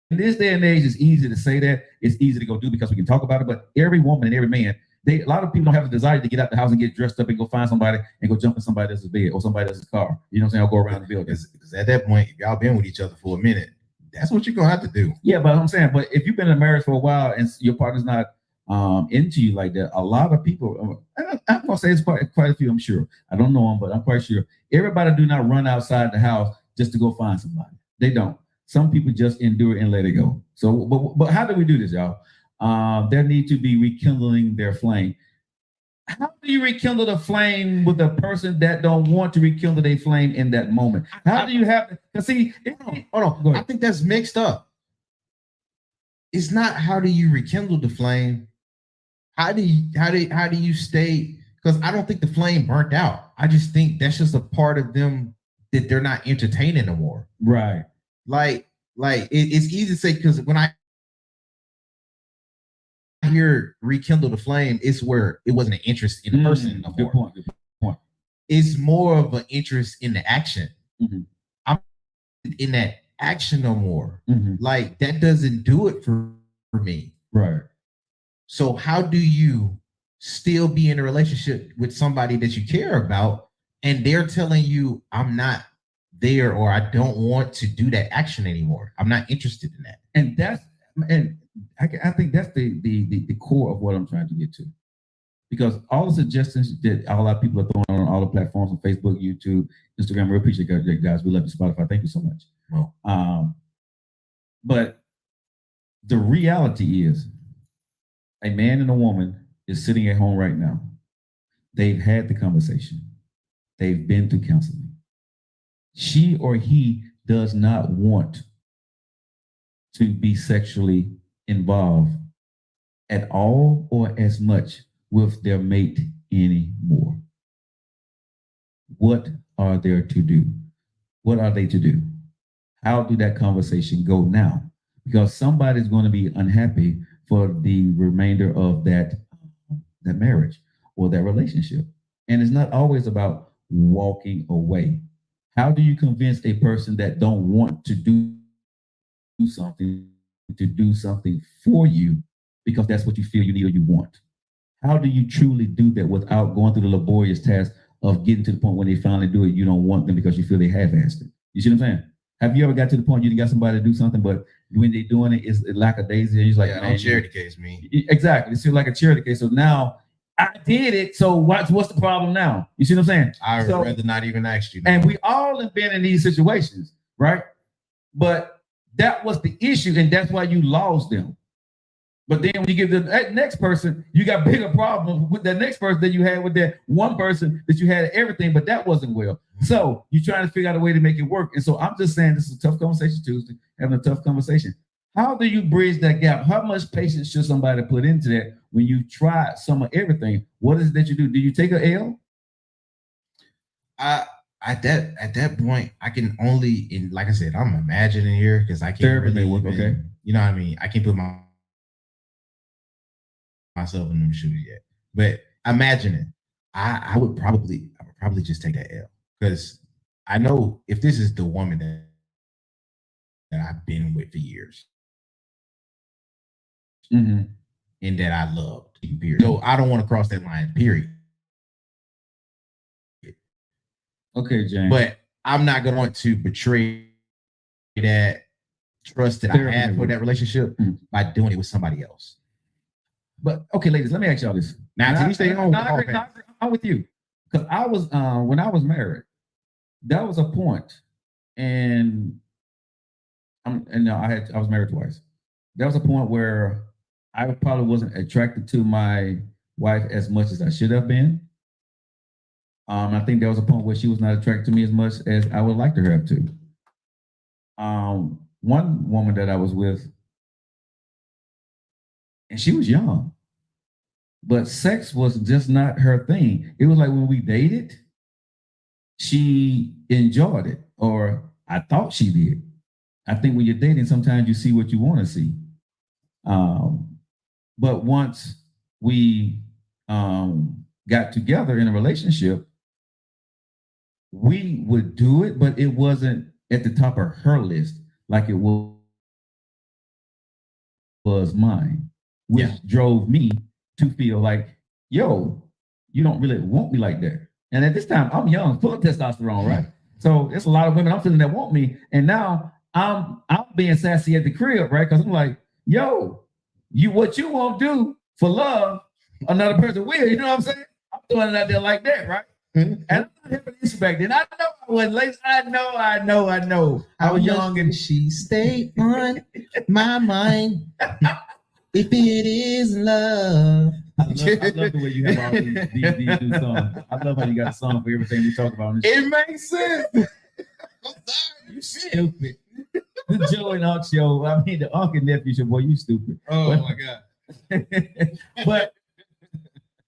this day and age, it's easy to say that. It's easy to go do because we can talk about it. But every woman and every man, a lot of people don't have the desire to get out the house and get dressed up and go find somebody and go jump in somebody else's bed or somebody else's car. You know what I'm saying? I'll go around the building. Because at that point, if y'all been with each other for a minute, that's what you're gonna have to do. Yeah, but I'm saying, but if you've been in a marriage for a while and your partner's not into you like that, a lot of people, I'm gonna say it's quite a few, I'm sure. I don't know them, but I'm quite sure. Everybody do not run outside the house just to go find somebody. They don't. Some people just endure and let it go. So, but how do we do this, y'all? There need to be rekindling their flame. How do you rekindle the flame with a person that don't want to rekindle their flame in that moment? How do you have to see? Hold on. I think that's mixed up. It's not how do you rekindle the flame? How do you stay? Because I don't think the flame burnt out. I just think that's just a part of them that they're not entertaining anymore. Right. Like it's easy to say because when I hear rekindle the flame, it's where it wasn't an interest in the person anymore. Good point. It's more of an interest in the action. Mm-hmm. I'm in that action no more. Mm-hmm. Like that doesn't do it for me. Right. So how do you still be in a relationship with somebody that you care about and they're telling you I'm not there or I don't want to do that action anymore? I'm not interested in that. And I think that's the core of what I'm trying to get to, because all the suggestions that a lot of people are throwing on all the platforms on Facebook, YouTube, Instagram, we appreciate you guys. We love you, Spotify. Thank you so much. Well, but the reality is, a man and a woman is sitting at home right now. They've had the conversation. They've been through counseling. She or he does not want to be sexually involved at all or as much with their mate anymore. What are they to do? What are they to do? How do that conversation go now? Because somebody's going to be unhappy for the remainder of that marriage or that relationship. And it's not always about walking away. How do you convince a person that don't want to do something for you because that's what you feel you need or you want? How do you truly do that without going through the laborious task of getting to the point when they finally do it, you don't want them because you feel they half-assed it? You see what I'm saying? Have you ever got to the point you got somebody to do something, but when they're doing it, it's lackadaisy? It's like, no charity case, me. Exactly. It's like a charity case. So now I did it. So what's the problem now? You see what I'm saying? I would rather not even ask you. And we all have been in these situations, right? But that was the issue, and that's why you lost them. But then when you give the next person, you got bigger problems with that next person that you had with that one person that you had everything, but that wasn't well. So you're trying to figure out a way to make it work. And so I'm just saying this is a tough conversation Tuesday, having a tough conversation. How do you bridge that gap? How much patience should somebody put into that when you try some of everything? What is it that you do? Do you take a L? At that point, I can only, like I said, I'm imagining here because I can't really work. Okay, you know what I mean? I can't put myself in them shoes yet. But imagining, I would probably just take that L because I know if this is the woman that I've been with for years, and that I loved, period. So I don't want to cross that line, period. Okay, James. But I'm not going to want to betray that trust that I had for that relationship by doing it with somebody else. But okay, ladies, let me ask y'all this. Now, can you stay home? I'm with you. Because I was when I was married, that was a point, and I was married twice. That was a point where I probably wasn't attracted to my wife as much as I should have been. I think there was a point where she was not attracted to me as much as I would like to have to. One woman that I was with, and she was young, but sex was just not her thing. It was like when we dated, she enjoyed it, or I thought she did. I think when you're dating, sometimes you see what you want to see. But once we got together in a relationship, we would do it, but it wasn't at the top of her list like it was mine, which drove me to feel like, yo, you don't really want me like that. And at this time, I'm young, full of testosterone, right? So there's a lot of women I'm feeling that want me. And now I'm being sassy at the crib, right? Because I'm like, yo, what you won't do for love, another person will. You know what I'm saying? I'm throwing it out there like that, right? And I'm not having this back then. I know I was late. I know. I was young and she stayed on my mind. If it is love. I love the way you have all these new songs. I love how you got a song for everything we talk about on this show. It makes sense. You stupid. The Joe and Unc show. I mean, the Unc and nephew show. Boy, you stupid. Oh my God. But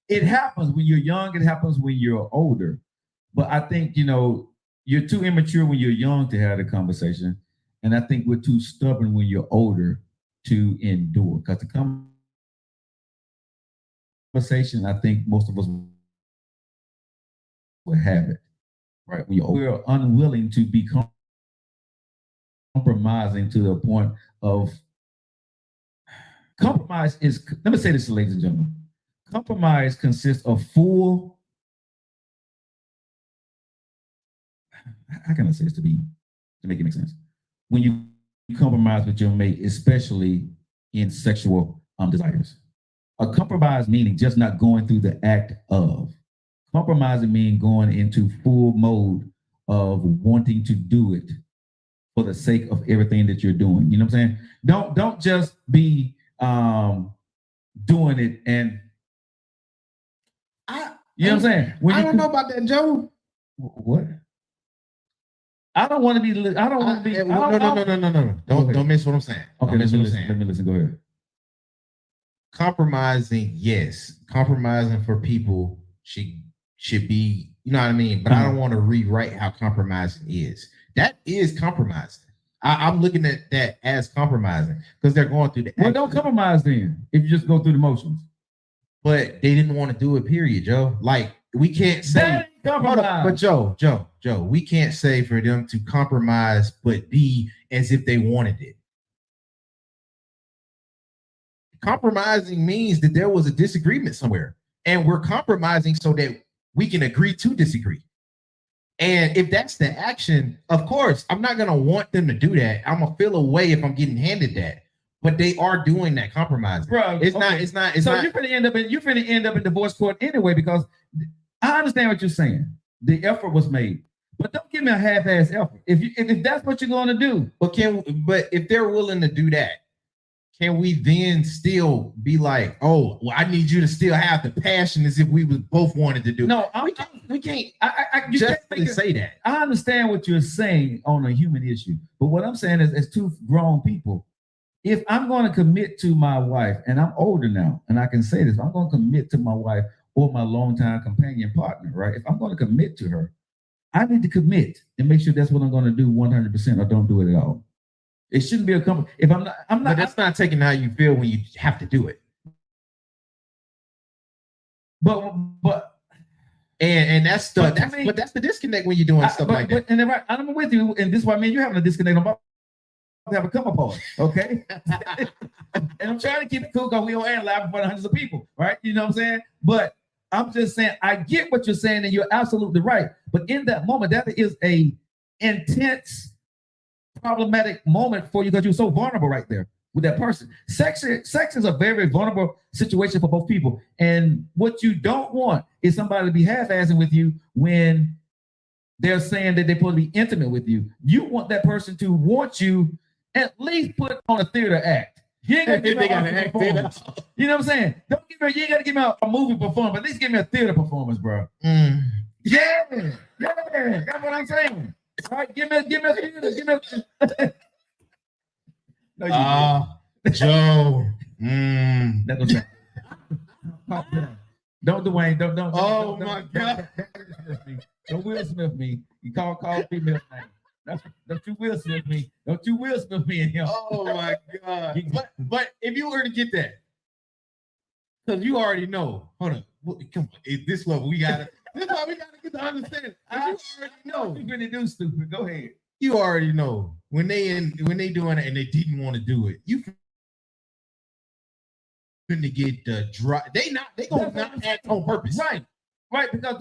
it happens when you're young. It happens when you're older. But I think, you're too immature when you're young to have the conversation. And I think we're too stubborn when you're older to endure. Because the conversation, I think most of us will have it. Right? When you're older, we're unwilling to be compromising to the point of compromise is, let me say this, ladies and gentlemen. Compromise consists of full, how can I say this to make it make sense? When you compromise with your mate, especially in sexual desires. A compromise meaning just not going through the act of. Compromising means going into full mode of wanting to do it for the sake of everything that you're doing. You know what I'm saying? Don't just be doing it and you know what I'm saying? I don't know about that, Joe. What? I don't want to be. I don't want to be. No. Don't miss what I'm saying. Okay, let me listen. Go ahead. Compromising, yes. Compromising for people should be, you know what I mean? But I don't want to rewrite how compromising is. That is compromising. I'm looking at that as compromising because they're going through the. Well, don't compromise then if you just go through the motions. But they didn't want to do it, period, Joe. Like, we can't say compromise. But Joe, we can't say for them to compromise, but be as if they wanted it. Compromising means that there was a disagreement somewhere, and we're compromising so that we can agree to disagree. And if that's the action, of course, I'm not going to want them to do that. I'm going to feel a way if I'm getting handed that. But they are doing that compromise. Bro, It's okay. not. It's so not. you're gonna end up in divorce court anyway, because I understand what you're saying. The effort was made, but don't give me a half-ass effort. If that's what you're going to do. But if they're willing to do that, can we then still be like, oh, well, I need you to still have the passion as if we both wanted to do? No, we can't. You Just can't say that. I understand what you're saying on a human issue, but what I'm saying is, as two grown people, if I'm going to commit to my wife, and I'm older now, and I can say this, I'm going to commit to my wife or my longtime companion partner, right? If I'm going to commit to her, I need to commit and make sure that's what I'm going to do 100% or don't do it at all. It shouldn't be a company. If I'm not. But that's not taking how you feel when you have to do it. But that's the disconnect when you're doing stuff like that. And then, right, I'm with you, and this is why me and you having a disconnect on my. Have a come apart, okay? And I'm trying to keep it cool because we don't add live in front of hundreds of people, right? You know what I'm saying? But I'm just saying, I get what you're saying, and you're absolutely right. But in that moment, that is a intense, problematic moment for you because you're so vulnerable right there with that person. Sex is a very vulnerable situation for both people. And what you don't want is somebody to be half-assing with you when they're saying that they're supposed to be intimate with you. You want that person to want you at least put on a theater act. You ain't gotta give me You know what I'm saying? You ain't gotta give me a movie performance, at least give me a theater performance, bro. Yeah, that's what I'm saying. All right, give me a theater, Joe. Don't Dwayne, don't. Oh my God! Don't Will Smith me. You call female name. Don't you Will Smith me. Don't you Will Smith me in here. Oh my God. But if you were to get that, because you already know. Hold on. Come on. At this level, this is why we gotta get to understand. You already know. You really do stupid. Go ahead. You already know. When they doing it and they didn't want to do it, you finna get the dry. They gonna not act on purpose. Right, because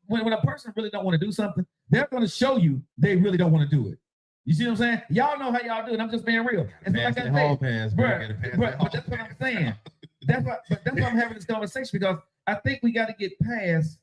when a person really don't want to do something, they're going to show you they really don't want to do it. You see what I'm saying? Y'all know how y'all do it. I'm just being real. And so like I said, but that's what I'm saying. That's why I'm having this conversation, because I think we got to get past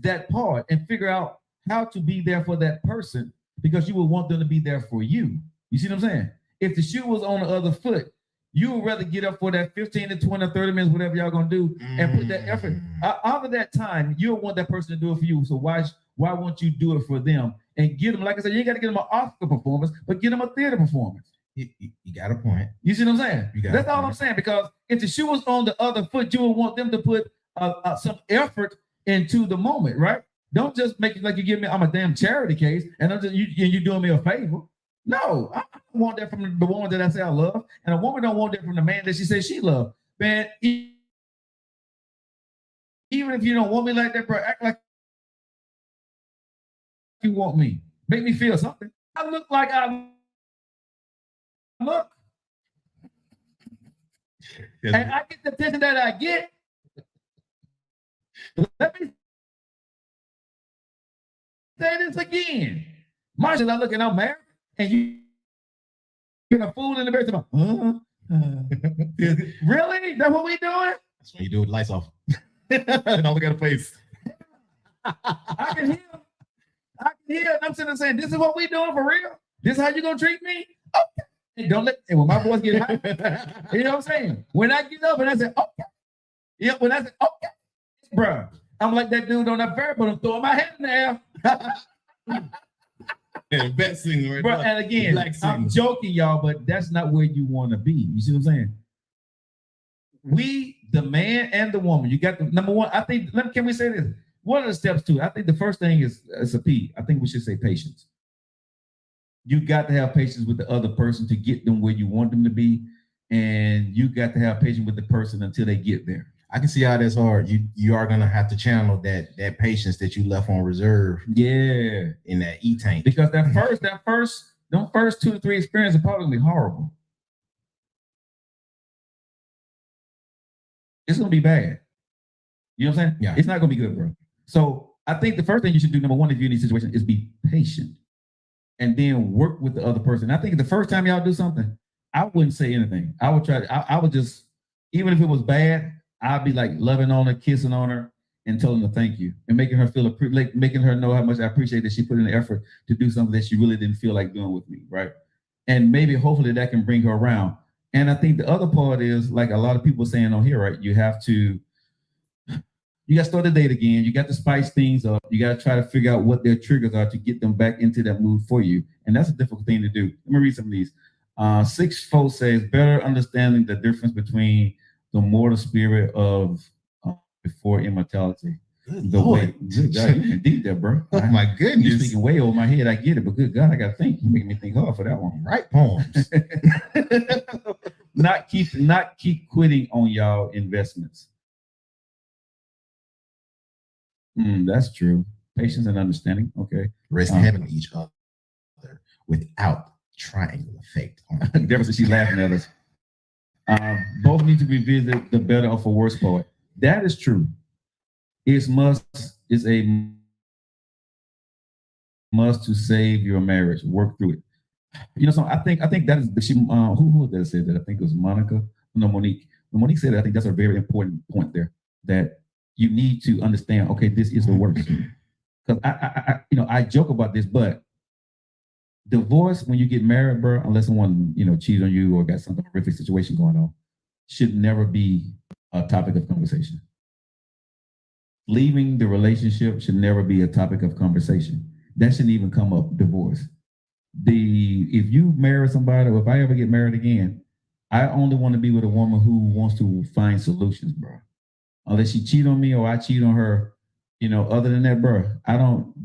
that part and figure out how to be there for that person, because you would want them to be there for you. You see what I'm saying? If the shoe was on the other foot, you would rather get up for that 15 to 20 or 30 minutes, whatever y'all gonna do, and put that effort. Out of that time, you'll want that person to do it for you. So why won't you do it for them and get them? Like I said, you ain't got to get them an Oscar performance, but get them a theater performance. You got a point. You see what I'm saying? That's all I'm saying. Because if the shoe was on the other foot, you would want them to put some effort into the moment, right? Don't just make it like you give me. I'm a damn charity case, and you doing me a favor. No, I want that from the woman that I say I love, and a woman don't want that from the man that she says she loves. Man, even if you don't want me like that, bro, act like you want me. Make me feel something. I look like I look, and I get the attention that I get. Let me say this again. Marshall, I look and I'm married. And you're a fool in the bed. Really? That's what we doing? That's what you do with lights off. And I look at her face. I can hear. I'm sitting there saying, "This is what we doing for real. This is how you gonna treat me?" Okay. And don't let. And when my voice get high, you know what I'm saying? When I get up and I say, "Okay," yeah. When I say, "Okay," bro, I'm like that dude on that fair, but I'm throwing my head in the air. And best singer right bro, now. And again, I'm joking, y'all, but that's not where you want to be. You see what I'm saying? We, the man and the woman, you got the number one. I think. Can we say this? What are the steps to it? I think the first thing is a P. I think we should say patience. You got to have patience with the other person to get them where you want them to be, and you got to have patience with the person until they get there. I can see how that's hard. You are gonna have to channel that patience that you left on reserve. Yeah, in that tank. Because them first 2 to 3 experiences are probably horrible. It's gonna be bad. You know what I'm saying? Yeah. It's not gonna be good, bro. So I think the first thing you should do, number one, if you're in these situations, is be patient, and then work with the other person. I think the first time y'all do something, I wouldn't say anything. I would try. I would just, even if it was bad, I'd be like loving on her, kissing on her, and telling her thank you, and making her feel like making her know how much I appreciate that she put in the effort to do something that she really didn't feel like doing with me, right? And maybe hopefully that can bring her around. And I think the other part is like a lot of people saying on here, right? You got to start the date again. You got to spice things up. You got to try to figure out what their triggers are to get them back into that mood for you. And that's a difficult thing to do. Let me read some of these. 6 says better understanding the difference between the mortal spirit of before immortality. Good Lord. Good God, you can deep there, bro. Oh my goodness. You're speaking way over my head. I get it, but good God, I got to think. You make me think hard for that one. Write poems. not keep quitting on y'all investments. That's true. Patience and understanding. Okay. Rest having each other without triangle effect. Deborah said she's laughing at us. Both need to revisit the better or for worse poet. That is true. It's a must to save your marriage. Work through it. You know, so I think that is who that said that? I think it was Monica. No, Monique. When Monique said that, I think that's a very important point there. That you need to understand. Okay, this is the worst. Because I joke about this, but divorce when you get married, bro, unless someone cheated on you or got some horrific situation going on, should never be a topic of conversation. Leaving the relationship should never be a topic of conversation. That shouldn't even come up. Divorce. If you marry somebody, or if I ever get married again, I only want to be with a woman who wants to find solutions, bro. Unless she cheat on me or I cheat on her, other than that, bro,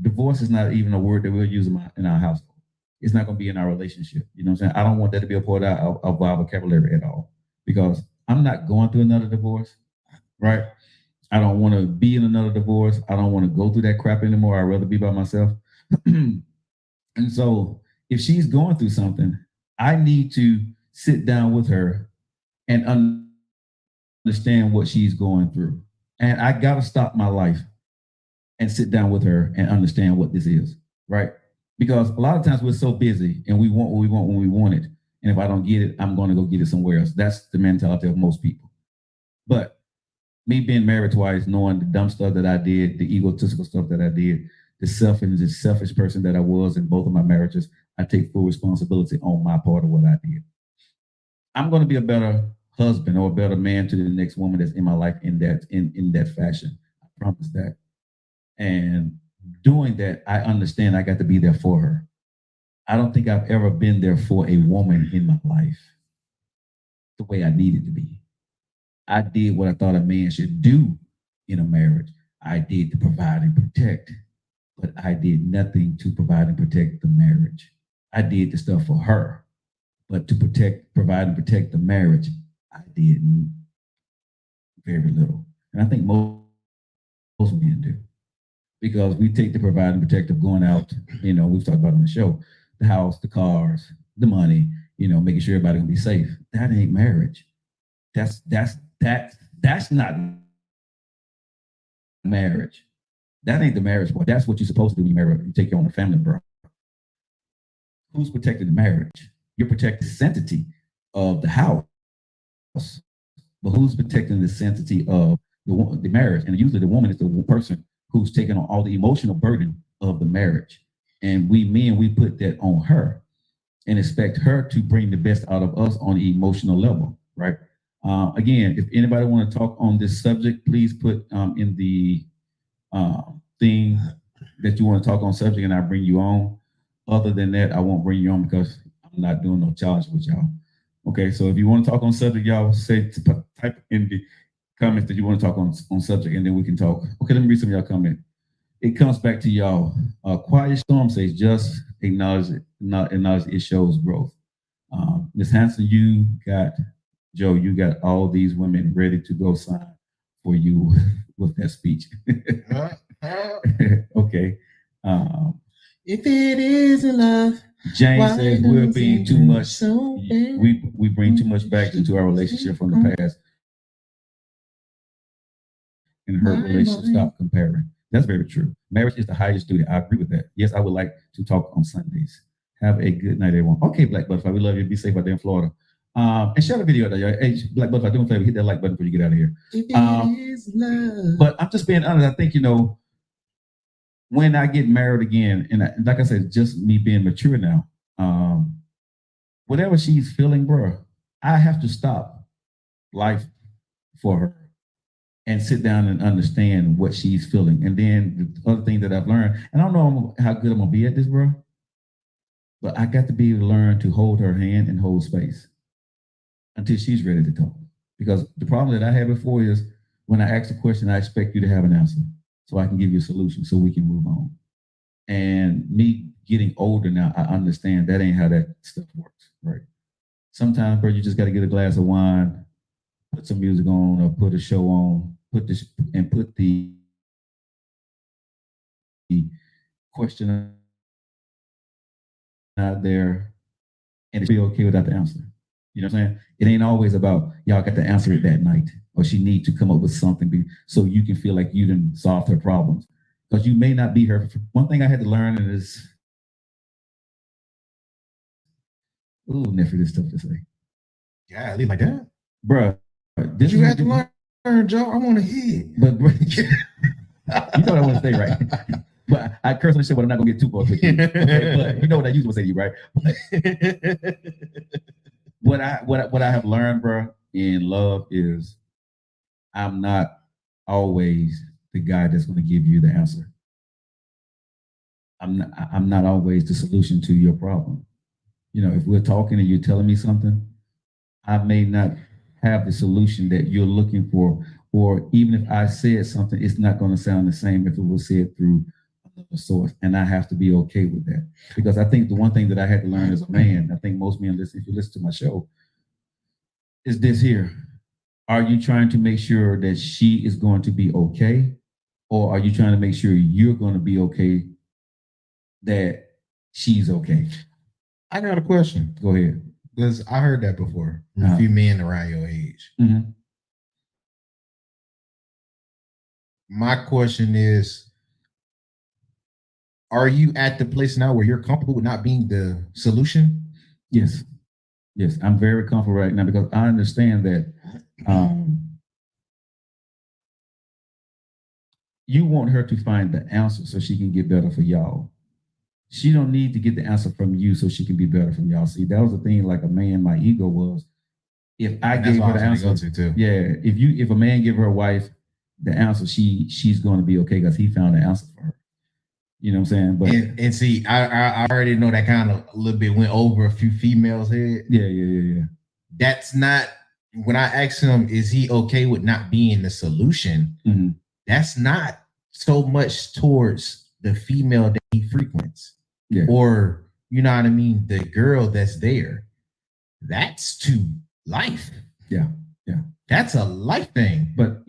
divorce is not even a word that we'll use in our household. It's not going to be in our relationship. You know what I'm saying? I don't want that to be a part of our vocabulary at all, because I'm not going through another divorce, right? I don't want to be in another divorce. I don't want to go through that crap anymore. I'd rather be by myself. And so if she's going through something, I need to sit down with her and understand what she's going through. And I got to stop my life and sit down with her and understand what this is, right? Because a lot of times we're so busy and we want what we want when we want it. And if I don't get it, I'm going to go get it somewhere else. That's the mentality of most people. But me being married twice, knowing the dumb stuff that I did, the egotistical stuff that I did, the selfish person that I was in both of my marriages, I take full responsibility on my part of what I did. I'm going to be a better husband or a better man to the next woman that's in my life in that fashion. I promise that. And doing that, I understand I got to be there for her. I don't think I've ever been there for a woman in my life the way I needed to be. I did what I thought a man should do in a marriage. I did to provide and protect, but I did nothing to provide and protect the marriage. I did the stuff for her, but to provide and protect the marriage, I did very little. And I think most men do, because we take the provide and protect of going out, we've talked about on the show, the house, the cars, the money, making sure everybody gonna be safe. That ain't marriage. That's not marriage. That ain't the marriage part. That's what you're supposed to do when you marry. You take care of the family, bro. Who's protecting the marriage? You're protecting the sanctity of the house, but who's protecting the sanctity of the marriage? And usually the woman is the person who's taking on all the emotional burden of the marriage. And we men, we put that on her and expect her to bring the best out of us on the emotional level, right? Again, if anybody want to talk on this subject, please put in the thing that you want to talk on subject, and I'll bring you on. Other than that, I won't bring you on because I'm not doing no challenge with y'all. Okay, so if you want to talk on subject, y'all type in the comments that you want to talk on subject, and then we can talk. Okay, let me read some of y'all comment. It comes back to y'all. Quiet Storm says, just acknowledge it shows growth. Ms. Hanson, Joe, you got all these women ready to go sign for you with that speech. Okay. If it isn't love, James says we're being too much. We bring too much back into our relationship from the past. And her relationship, stop comparing. That's very true. Marriage is the highest duty. I agree with that. Yes, I would like to talk on Sundays. Have a good night, everyone. Okay, Black Butterfly, we love you. Be safe out there in Florida. And share the video though. Hey, Black Butterfly, do me a favor, hit that like button before you get out of here. But I'm just being honest. I think, when I get married again, and like I said, just me being mature now, whatever she's feeling, bro, I have to stop life for her and sit down and understand what she's feeling. And then the other thing that I've learned, and I don't know how good I'm gonna be at this, bro, but I got to be able to learn to hold her hand and hold space until she's ready to talk. Because the problem that I had before is when I ask a question, I expect you to have an answer so I can give you a solution so we can move on. And me getting older now, I understand that ain't how that stuff works, right? Sometimes, bro, you just got to get a glass of wine, put some music on, or put a show on, put the question out there, and it's be okay without the answer. You know what I'm saying? It ain't always about y'all got to answer it that night, or she need to come up with something so you can feel like you didn't solve her problems. Because you may not be her. One thing I had to learn is, ooh, nephew, this stuff to say. Yeah, leave like that. Bruh, Did you have to learn, Joe? I want to hear. But bro, you know what I want to say, right? But I curse on the shit, but I'm not gonna get too far with you. Okay, but you know what I usually say to you, right? What I have learned, bro, in love is I'm not always the guy that's gonna give you the answer. I'm not always the solution to your problem. If we're talking and you're telling me something, I may not have the solution that you're looking for, or even if I said something, it's not going to sound the same if it was said through another source. And I have to be okay with that. Because I think the one thing that I had to learn as a man, I think most men listen, if you listen to my show, is this here. Are you trying to make sure that she is going to be okay? Or are you trying to make sure you're going to be okay, that she's okay? I got a question. Go ahead. Because I heard that before from a few men around your age. Mm-hmm. My question is, are you at the place now where you're comfortable with not being the solution? Yes. Yes, I'm very comfortable right now because I understand that you want her to find the answer so she can get better for y'all. She don't need to get the answer from you so she can be better from y'all. See, that was the thing, like a man, my ego was, if I gave her the answer, yeah, if a man give her wife the answer, she's going to be okay because he found the answer for her. You know what I'm saying? But and see, I already know that kind of a little bit went over a few females' head. Yeah. That's not, when I asked him, is he okay with not being the solution? Mm-hmm. That's not so much towards the female that he frequents. Yeah. Or, you know what I mean, the girl that's there. That's to life. Yeah. That's a life thing. But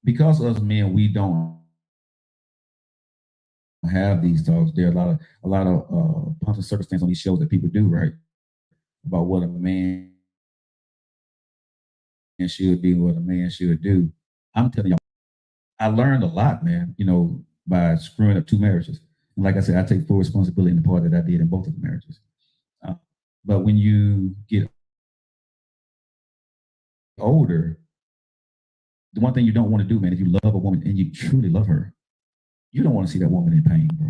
because us men, we don't have these talks. There are a lot of pomps and circumstance on these shows that people do, right? About what a man should be, what a man should do. I'm telling y'all, I learned a lot, man, by screwing up 2 marriages. And like I said, I take full responsibility in the part that I did in both of the marriages. But when you get older, the one thing you don't want to do, man, if you love a woman and you truly love her, you don't want to see that woman in pain, bro.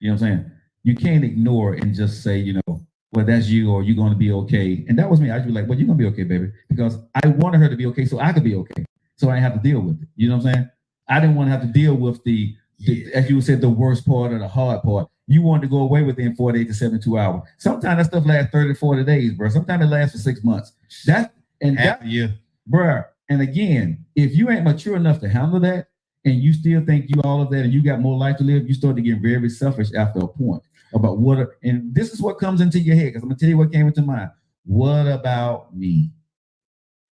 You know what I'm saying? You can't ignore and just say, well, that's you, or you're going to be okay. And that was me. I'd be like, well, you're going to be okay, baby. Because I wanted her to be okay so I could be okay. So I didn't have to deal with it. You know what I'm saying? I didn't want to have to deal with the as you said, the worst part or the hard part. You wanted to go away within 48 to 72 hours. Sometimes that stuff lasts 30 to 40 days, bro. Sometimes it lasts for 6 months. Bro. And again, if you ain't mature enough to handle that, and you still think you all of that, and you got more life to live, you start to get very selfish after a point about and this is what comes into your head, because I'm gonna tell you what came into mind. What about me?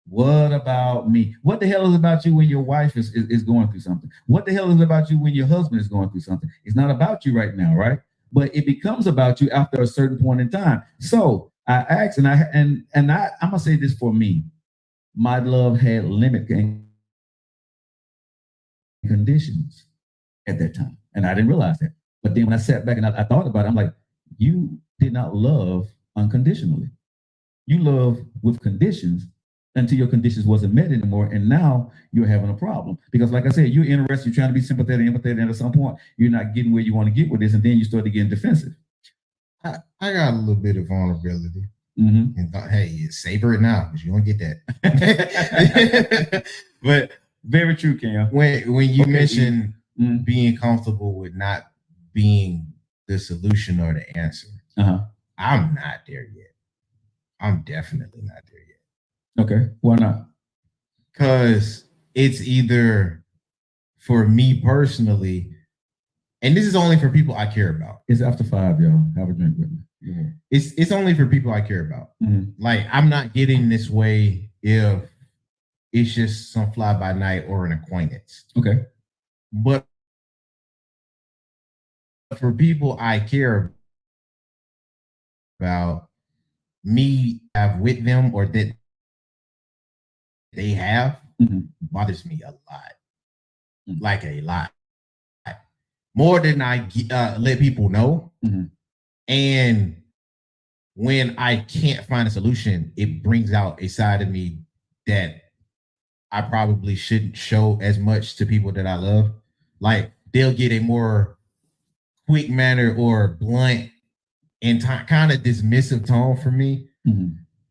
What about me? What the hell is about you when your wife is going through something? What the hell is about you when your husband is going through something? It's not about you right now, right? But it becomes about you after a certain point in time. So I asked, and I'm gonna say this for me. My love had limit and conditions at that time, and I didn't realize that. But then when I sat back and I thought about it, I'm like, you did not love unconditionally. You love with conditions until your conditions wasn't met anymore, and now you're having a problem. Because like I said, you're interested, you're trying to be sympathetic, empathetic, and at some point you're not getting where you want to get with this, and then you start getting defensive. I got a little bit of vulnerability. Mm-hmm. And thought, hey, savor it now because you don't get that. But very true, Cam. When you mention being comfortable with not being the solution or the answer, I'm not there yet. I'm definitely not there yet. Okay, why not? Because it's either for me personally, and this is only for people I care about. It's after 5, y'all. Have a drink with me. Yeah. It's only for people I care about. Mm-hmm. Like, I'm not getting this way if it's just some fly by night or an acquaintance. Okay. But for people I care about, me have with them or that they have bothers me a lot. Like a lot. More than I let people know. And when I can't find a solution, it brings out a side of me that I probably shouldn't show as much to people that I love. Like, they'll get a more quick manner or blunt and kind of dismissive tone from me,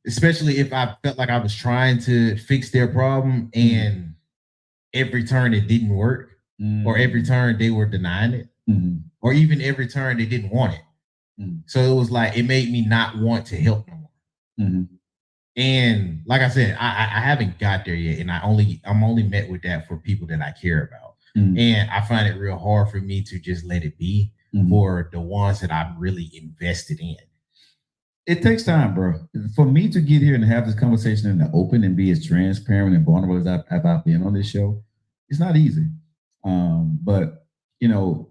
especially if I felt like I was trying to fix their problem and every turn it didn't work, or every turn they were denying it, or even every turn they didn't want it. So it was like, it made me not want to help no more. And like I said, I haven't got there yet, and I'm only met with that for people that I care about. And I find it real hard for me to just let it be for the ones that I'm really invested in. It takes time, bro. For me to get here and have this conversation in the open and be as transparent and vulnerable as I've been on this show, it's not easy. But you know,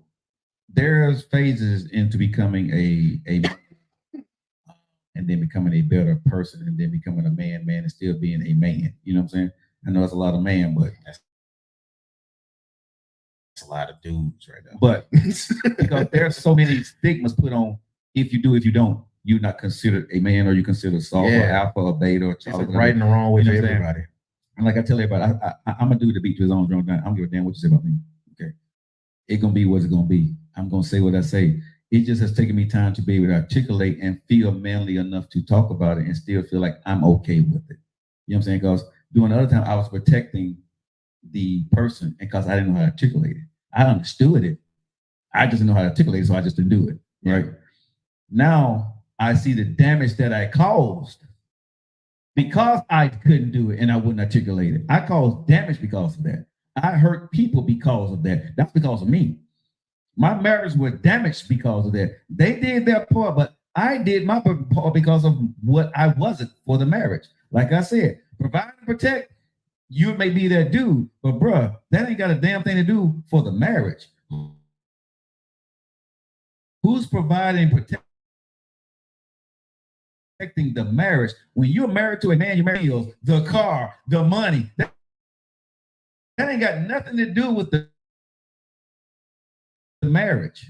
there's phases into becoming a and then becoming a better person, and then becoming a man and still being a man. You know what I'm saying? I know it's a lot of man, but that's a lot of dudes right now. But because there's so many stigmas put on if you do, if you don't, you're not considered a man, or you considered soft or alpha or beta or child. It's like right and the wrong way for everybody. And like I tell everybody, I'm gonna do the beat to his own drum. I don't give a damn what you say about me. Okay, it's gonna be what it's gonna be. I'm gonna say what I say. It just has taken me time to be able to articulate and feel manly enough to talk about it and still feel like I'm okay with it. You know what I'm saying? Because during the other time, I was protecting the person, and because I didn't know how to articulate it. I understood it. I just didn't know how to articulate it, so I just didn't do it. Right? Now I see the damage that I caused because I couldn't do it and I wouldn't articulate it. I caused damage because of that. I hurt people because of that. That's because of me. My marriage was damaged because of that. They did their part, but I did my part because of what I wasn't for the marriage. Like I said, provide and protect, you may be that dude, but bruh, that ain't got a damn thing to do for the marriage. Who's providing and protecting the marriage? When you're married to a man, you marry the car, the money. That ain't got nothing to do with the marriage.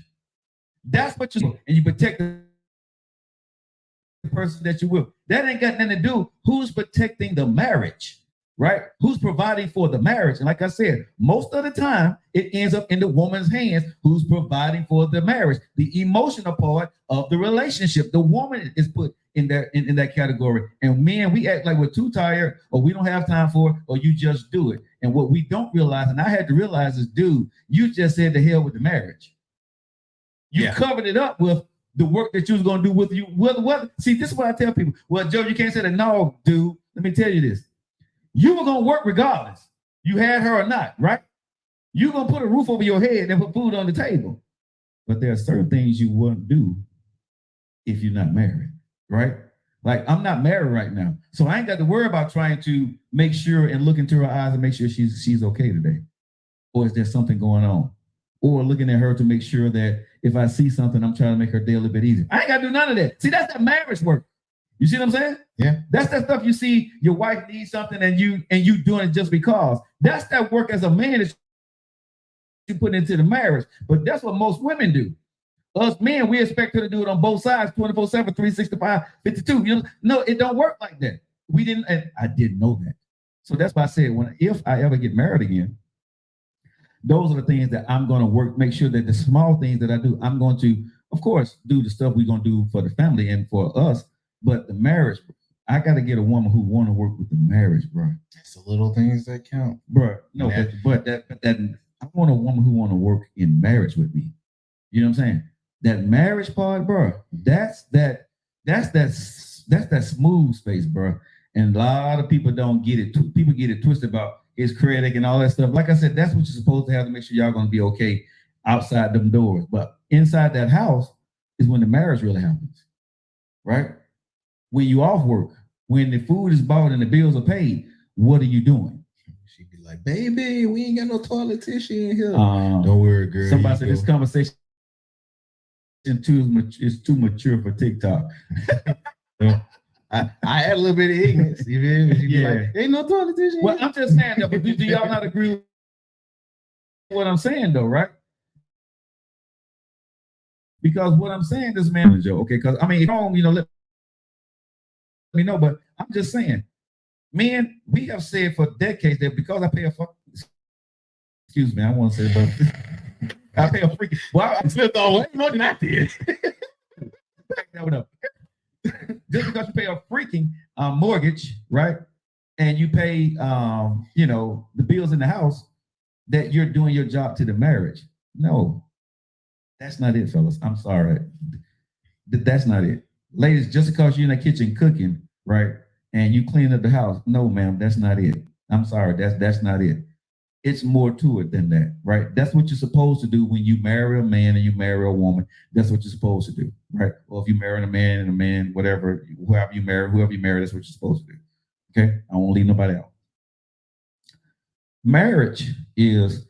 That's what you do, and you protect the person that you will. That ain't got nothing to do. Who's protecting the marriage, right? Who's providing for the marriage? And like I said, most of the time it ends up in the woman's hands. Who's providing for the marriage? The emotional part of the relationship. The woman is put in that category. And men, we act like we're too tired, or we don't have time for it, or you just do it. And what we don't realize, and I had to realize is, dude, you just said the hell with the marriage. You covered it up with the work that you was going to do with you. What? See, this is what I tell people. Well, Joe, you can't say that. No, dude, let me tell you this. You were going to work regardless. You had her or not, right? You're going to put a roof over your head and put food on the table. But there are certain things you wouldn't do if you're not married, right? Like, I'm not married right now, so I ain't got to worry about trying to make sure and look into her eyes and make sure she's okay today. Or is there something going on? Or looking at her to make sure that if I see something, I'm trying to make her day a little bit easier. I ain't got to do none of that. See, that's that marriage work. You see what I'm saying? Yeah. That's that stuff you see your wife needs something and you doing it just because. That's that work as a man that you put into the marriage. But that's what most women do. Us men, we expect her to do it on both sides, 24/7, 365, 52. You know, no, it don't work like that. We didn't, and I didn't know that. So that's why I said, if I ever get married again, those are the things that I'm going to work, make sure that the small things that I do, I'm going to, of course, do the stuff we're going to do for the family and for us. But the marriage, I got to get a woman who want to work with the marriage, bro. It's the little things that count, bro. No, but I want a woman who want to work in marriage with me. You know what I'm saying? That marriage part, bro. That's that smooth space, bro. And a lot of people don't get it. People get it twisted about his credit and all that stuff. Like I said, that's what you're supposed to have to make sure y'all gonna be okay outside them doors. But inside that house is when the marriage really happens, right? When you off work, when the food is bought and the bills are paid, what are you doing? She'd be like, "Baby, we ain't got no toilet tissue in here." Don't worry, girl. Somebody said this conversation is too mature for TikTok. I had a little bit of ignorance. You feel me? Yeah. Like, ain't no toilet tissue. Well, I'm just saying that, but do y'all not agree with what I'm saying though, right? Because what I'm saying is, man, Joe, okay, because I mean, if wrong, let me know, but I'm just saying, men, we have said for decades that because I pay a fuck, excuse me, I want to say, but I pay a freaking, well, I slipped on way more than I did. Back that one up. Just because you pay a freaking mortgage, right? And you pay, the bills in the house, that you're doing your job to the marriage. No, that's not it, fellas. I'm sorry. That's not it. Ladies, just because you're in the kitchen cooking, right? And you clean up the house. No, ma'am, that's not it. I'm sorry. That's not it. It's more to it than that, right? That's what you're supposed to do when you marry a man and you marry a woman. That's what you're supposed to do, right? Well, if you marry a man, whatever, whoever you marry, that's what you're supposed to do. Okay? I won't leave nobody out. Marriage is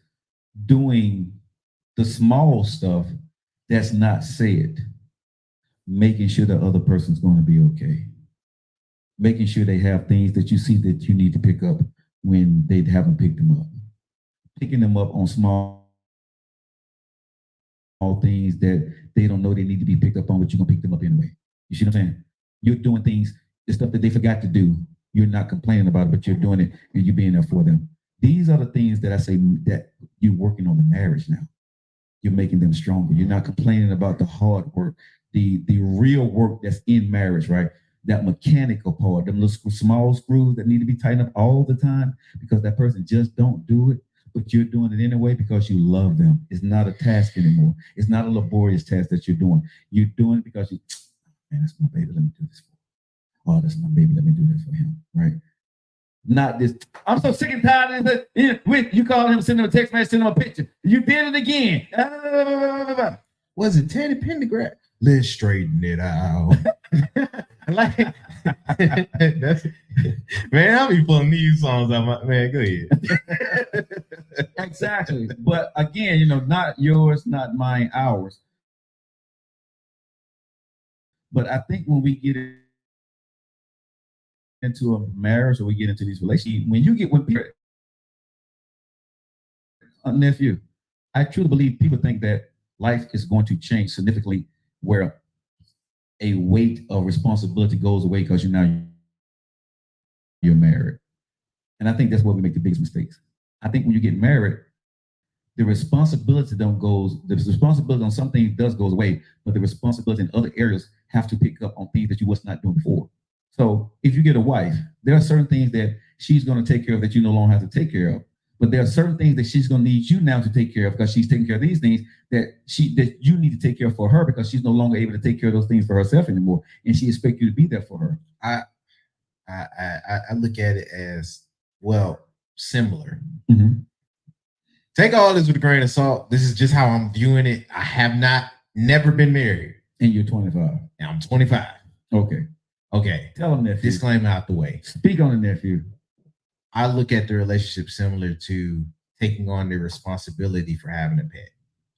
doing the small stuff that's not said, making sure the other person's going to be okay, making sure they have things that you see that you need to pick up when they haven't picked them up, picking them up on small things that they don't know they need to be picked up on, but you're going to pick them up anyway. You see what I'm saying? You're doing things, the stuff that they forgot to do. You're not complaining about it, but you're doing it and you're being there for them. These are the things that I say that you're working on the marriage now. You're making them stronger. You're not complaining about the hard work, the real work that's in marriage, right? That mechanical part, them little small screws that need to be tightened up all the time because that person just don't do it, but you're doing it anyway because you love them. It's not a task anymore. It's not a laborious task that you're doing. You're doing it because man, that's my baby. Let me do this for him. Oh, that's my baby. Let me do this for him, right? Not this. I'm so sick and tired of it. You call him, send him a text message, send him a picture. You did it again. Was it Teddy Pendergrass? Let's straighten it out. Like, that's, man, I'll be pulling these songs out my man. Go ahead. Exactly. But again, not yours, not mine, ours. But I think when we get into a marriage or we get into these relationships, when people, nephew, I truly believe people think that life is going to change significantly where a weight of responsibility goes away because you're married. And I think that's where we make the biggest mistakes. I think when you get married, the responsibility on some things goes away, but the responsibility in other areas have to pick up on things that you was not doing before. So if you get a wife, there are certain things that she's going to take care of that you no longer have to take care of. But there are certain things that she's going to need you now to take care of because she's taking care of these things that you need to take care of for her because she's no longer able to take care of those things for herself anymore, and she expects you to be there for her. I look at it as similar. Mm-hmm. Take all this with a grain of salt. This is just how I'm viewing it. I have never been married. And you're 25. And I'm 25. Okay. Tell them, nephew. Disclaimer out the way. Speak on it, nephew. I look at the relationship similar to taking on the responsibility for having a pet.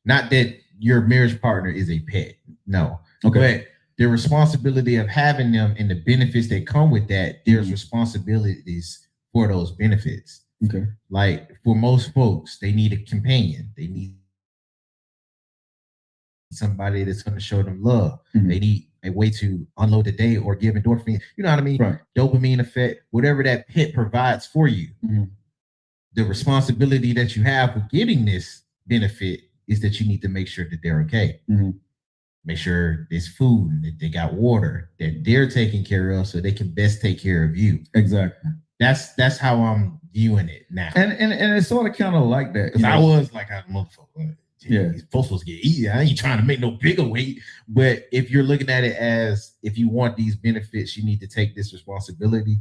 Not that your marriage partner is a pet. No. Okay. But the responsibility of having them and the benefits that come with that, there's responsibilities for those benefits. Okay. Like for most folks, they need a companion. They need somebody that's going to show them love. Mhm. They need a way to unload the day or give endorphin. You know what I mean? Right. Dopamine effect, whatever that pet provides for you. Mhm. The responsibility that you have for getting this benefit is that you need to make sure that they're okay. Mhm. Make sure there's food, that they got water, that they're taken care of, so they can best take care of you. Exactly. That's how I'm viewing it now. And it's sort of kind of like that. Because I was like a motherfucker. Yeah. These folks supposed to get easy. I ain't trying to make no bigger weight. But if you're looking at it as if you want these benefits, you need to take this responsibility.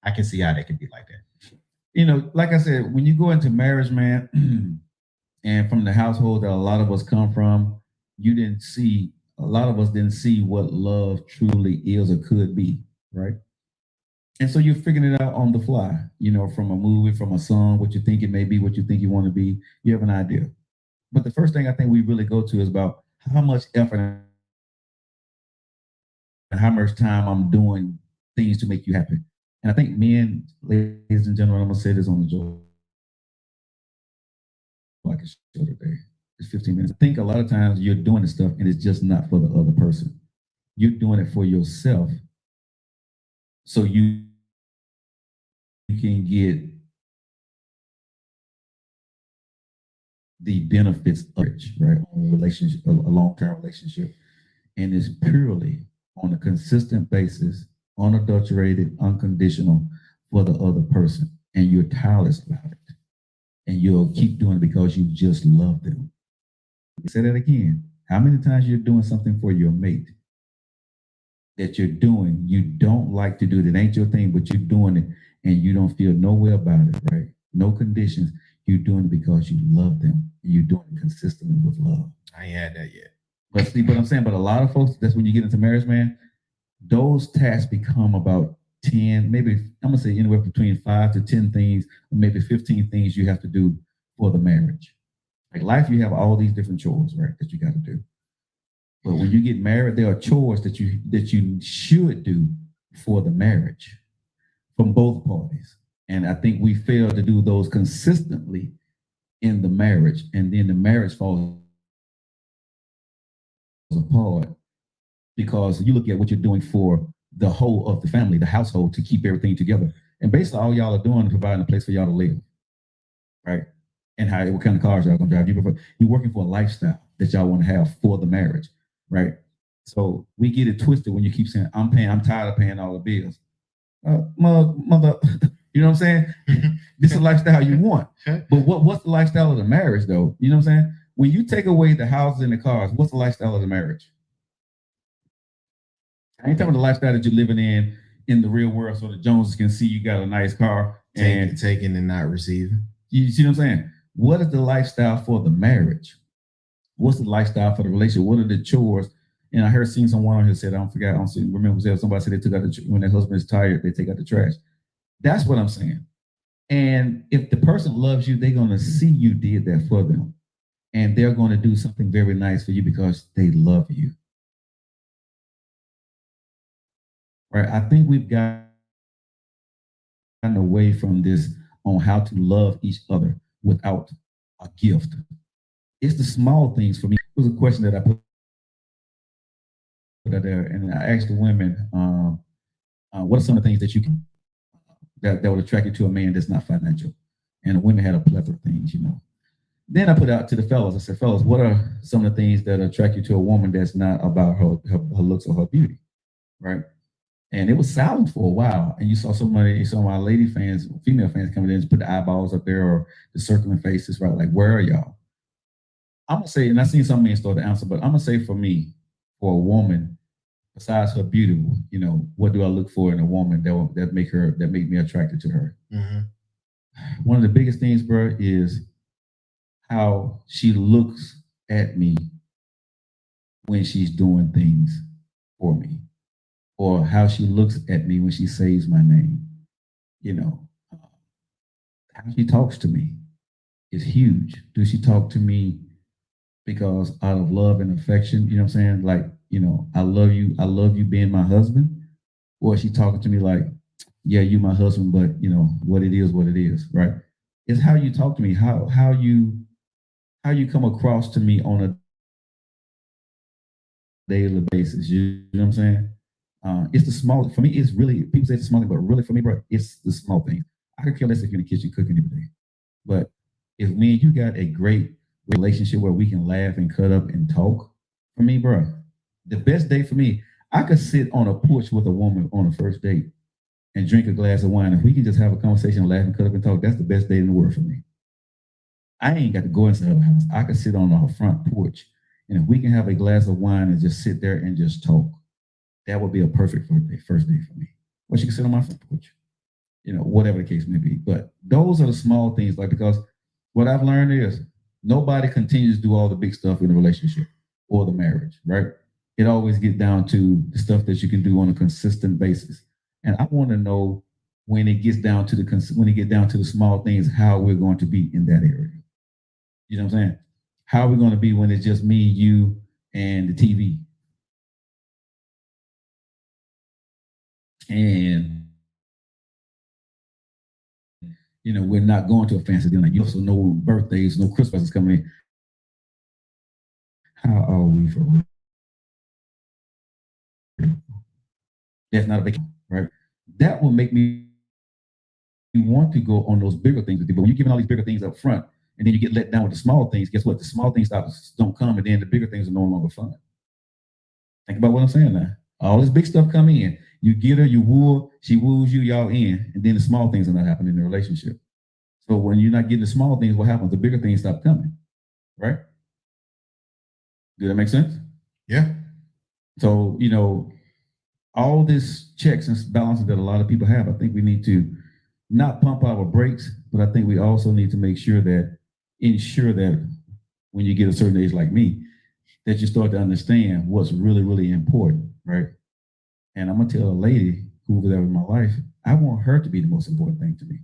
I can see how that can be like that. You know, like I said, when you go into marriage, man, and from the household that a lot of us come from, a lot of us didn't see what love truly is or could be, right? And so you're figuring it out on the fly, you know, from a movie, from a song, what you think it may be, what you think you want to be. You have an idea. But the first thing I think we really go to is about how much effort and how much time I'm doing things to make you happy. And I think men, ladies and gentlemen, I'm gonna say this on the Joe Lockett Show today. It's 15 minutes. I think a lot of times you're doing this stuff and it's just not for the other person. You're doing it for yourself, so you can get the benefits of it, right? On a relationship, a long-term relationship, and it's purely on a consistent basis, unadulterated, unconditional for the other person, and you're tireless about it, and you'll keep doing it because you just love them. Say that again. How many times you're doing something for your mate that you're doing, you don't like to do it, it ain't your thing, but you're doing it and you don't feel no way about it, right? No conditions. You're doing it because you love them, and you're doing it consistently with love. I ain't had that yet. But see, but I'm saying, but a lot of folks, that's when you get into marriage, man, those tasks become about 10, maybe I'm gonna say anywhere between 5 to 10 things, or maybe 15 things you have to do for the marriage. Like life, you have all these different chores, right, that you got to do. But when you get married, there are chores that you should do for the marriage from both parties. And I think we fail to do those consistently in the marriage, and then the marriage falls apart because you look at what you're doing for the whole of the family, the household, to keep everything together. And basically, all y'all are doing is providing a place for y'all to live, right? And what kind of cars y'all gonna drive? You're working for a lifestyle that y'all want to have for the marriage, right? So we get it twisted when you keep saying, I'm tired of paying all the bills. Mother, you know what I'm saying? This is a lifestyle you want. But what's the lifestyle of the marriage, though? You know what I'm saying? When you take away the houses and the cars, what's the lifestyle of the marriage? I ain't talking about the lifestyle that you're living in the real world, so the Joneses can see you got a nice car and taking and not receiving. You see what I'm saying? What is the lifestyle for the marriage? What's the lifestyle for the relationship? What are the chores? And I heard someone on here said, remember somebody said they took out when their husband is tired, they take out the trash. That's what I'm saying. And if the person loves you, they're going to see you did that for them. And they're going to do something very nice for you because they love you. Right? I think we've gotten away from this on how to love each other without a gift. It's the small things for me. It was a question that I put out there, and I asked the women, what are some of the things that you can that would attract you to a man that's not financial? And the women had a plethora of things, you know. Then I put out to the fellas, I said, fellas, what are some of the things that attract you to a woman that's not about her looks or her beauty, right? And it was silent for a while. And you saw some of my lady fans, female fans coming in and put the eyeballs up there or the circling faces, right? Like, where are y'all? I'm going to say, and I seen some men start to answer, but I'm going to say for me, for a woman, besides her beauty, you know, what do I look for in a woman that make me attracted to her? Mm-hmm. One of the biggest things, bro, is how she looks at me when she's doing things for me, or how she looks at me when she says my name. You know, how she talks to me is huge. Does she talk to me because out of love and affection, you know what I'm saying? Like, you know, I love you being my husband. Or is she talking to me like, yeah, you my husband, but you know, what it is, right? It's how you talk to me, how you come across to me on a daily basis. You know what I'm saying? It's the small, for me, it's really, people say it's the small thing, but really for me, bro, it's the small things. I could care less if you're in the kitchen cooking every day. But if me and you got a great relationship where we can laugh and cut up and talk, for me, bro, the best day for me, I could sit on a porch with a woman on a first date and drink a glass of wine. If we can just have a conversation, laugh and cut up and talk, that's the best day in the world for me. I ain't got to go inside the house. I could sit on our front porch. And if we can have a glass of wine and just sit there and just talk, that would be a perfect first day for me. Or she can sit on my front porch, whatever the case may be. But those are the small things, because what I've learned is nobody continues to do all the big stuff in a relationship or the marriage, right? It always gets down to the stuff that you can do on a consistent basis. And I want to know when it gets down to the small things, how we're going to be in that area. You know what I'm saying? How are we going to be when it's just me, you, and the TV? And we're not going to a fancy dinner. You also no birthdays, no Christmas is coming in. How are we for real? That's not a vacation, right? That will make me want to go on those bigger things with you. But when you're giving all these bigger things up front, and then you get let down with the small things, guess what? The small things don't come, and then the bigger things are no longer fun. Think about what I'm saying now. All this big stuff come in. You get her, you woo her, she woos you, y'all in, and then the small things are not happening in the relationship. So when you're not getting the small things, what happens? The bigger things stop coming, right? Does that make sense? Yeah. So, all this checks and balances that a lot of people have, I think we need to not pump our brakes, but I think we also need to ensure that when you get a certain age like me, that you start to understand what's really, really important, right? And I'm gonna tell a lady who's ever in my life, I want her to be the most important thing to me.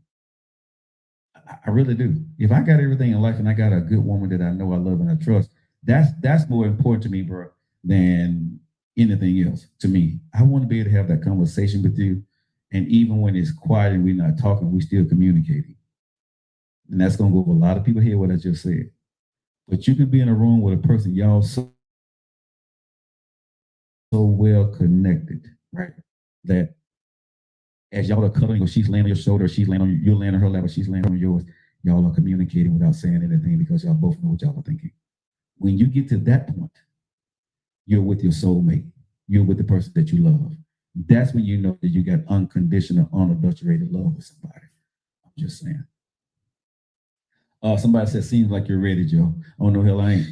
I really do. If I got everything in life and I got a good woman that I know, I love, and I trust, that's more important to me, bro, than anything else. To me, I want to be able to have that conversation with you, and even when it's quiet and we're not talking, we still communicating. And that's gonna go over a lot of people hear what I just said. But you can be in a room with a person y'all so well connected, right? That as y'all are cuddling, or she's laying on your shoulder, she's laying on you're laying on her lap, or she's laying on yours, y'all are communicating without saying anything because y'all both know what y'all are thinking. When you get to that point, you're with your soulmate. You're with the person that you love. That's when you know that you got unconditional, unadulterated love with somebody. I'm just saying. Somebody said, "Seems like you're ready, Joe." Oh no, hell I ain't.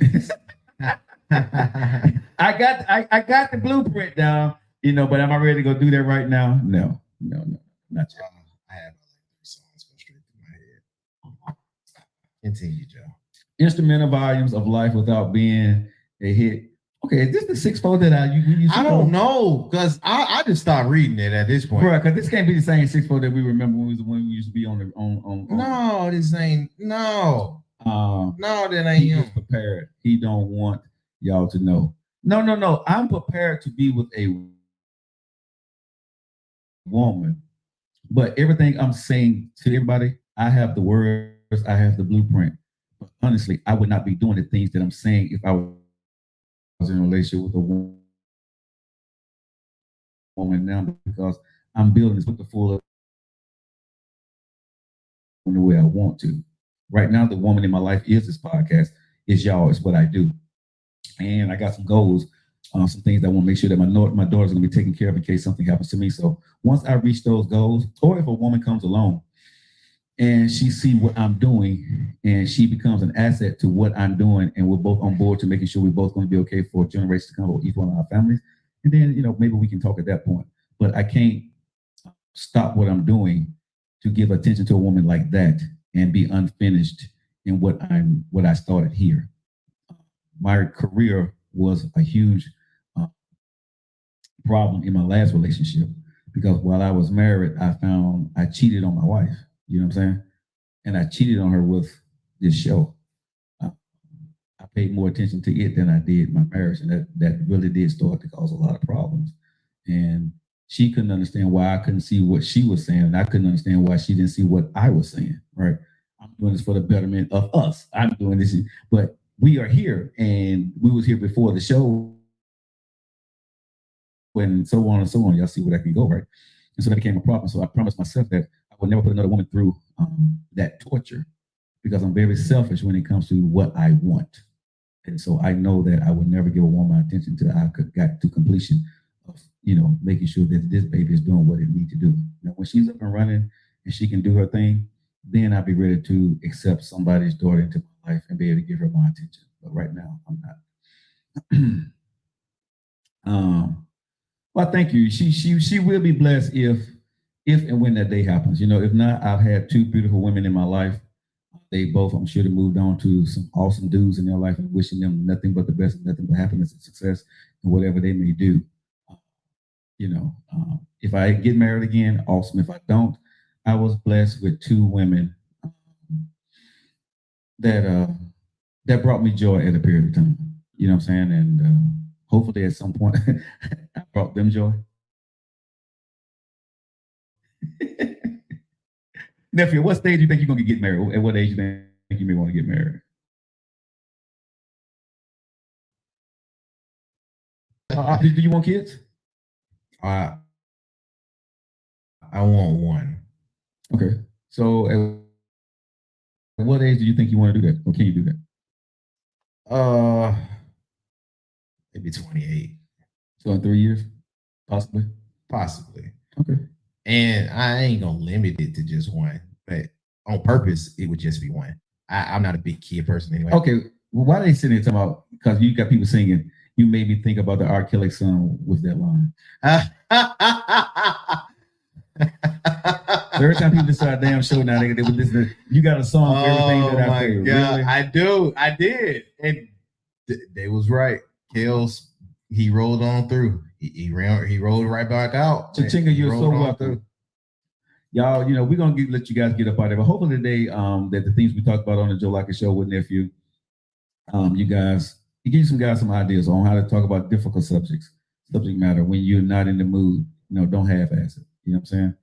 I got the blueprint down, but am I ready to go do that right now? No, not yet. I have 3 songs go straight through my head. Continue, Joe. Instrumental volumes of life without being a hit. Okay, is this the 6-4 that you I don't know, because I just stopped reading it at this point. Bro, because this can't be the same 6-4 that we remember when we used to be on. No, this ain't no. No, that ain't he him. Is prepared. He don't want y'all to know. No. I'm prepared to be with a woman, but everything I'm saying to everybody, I have the words, I have the blueprint. But honestly, I would not be doing the things that I'm saying if I was in a relationship with a woman now, because I'm building this book the full of in the way I want to. Right now, the woman in my life is this podcast. Is y'all. It's what I do, and I got some goals, some things I want to make sure that my daughter's going to be taken care of in case something happens to me. So once I reach those goals, or if a woman comes along and she see what I'm doing and she becomes an asset to what I'm doing, and we're both on board to making sure we're both going to be okay for generations to come with each one of our families, and then maybe we can talk at that point. But I can't stop what I'm doing to give attention to a woman like that and be unfinished in what I started here. My career was a huge problem in my last relationship, because while I was married, I found I cheated on my wife. You know what I'm saying? And I cheated on her with this show. I paid more attention to it than I did my marriage, and that really did start to cause a lot of problems. And she couldn't understand why I couldn't see what she was saying, and I couldn't understand why she didn't see what I was saying. Right? I'm doing this for the betterment of us. I'm doing this, but we are here, and we was here before the show. and so on and so on. Y'all see where that can go, right? And so that became a problem. So I promised myself that I would never put another woman through that torture, because I'm very selfish when it comes to what I want. And so I know that I would never give a woman my attention until I got to completion of, making sure that this baby is doing what it needs to do. Now, when she's up and running and she can do her thing, then I'll be ready to accept somebody's daughter into my life and be able to give her my attention. But right now, I'm not. Well, thank you. She will be blessed if and when that day happens. If not, I've had two beautiful women in my life. They both, I'm sure, they moved on to some awesome dudes in their life, and wishing them nothing but the best, nothing but happiness and success in whatever they may do. If I get married again, awesome. If I don't, I was blessed with two women that brought me joy at a period of time. You know what I'm saying? And hopefully at some point I brought them joy. Nephew, what stage do you think you're going to get married? At what age do you think you may want to get married? Do you want kids? I want one. Okay. So at what age do you think you want to do that? Or can you do that? Maybe 28. So in 3 years? Possibly? Possibly. Okay. And I ain't gonna limit it to just one, but on purpose, it would just be one. I'm not a big kid person anyway. Okay. Well, why are they sitting there talking about, because you got people singing, you made me think about the R. Kelly song with that line. So every time people decide damn show now, they would listen to, you got a song for everything that I say. God, really? I did. And they was right. Kels, he rolled on through. He rolled right back out. Chinga, you're so welcome. Y'all, we're gonna let you guys get up out there. But hopefully today, that the things we talked about on the Joe Lockett Show with Nephew, you guys, it gives some guys some ideas on how to talk about difficult subject matter when you're not in the mood. Don't half-ass it. You know what I'm saying?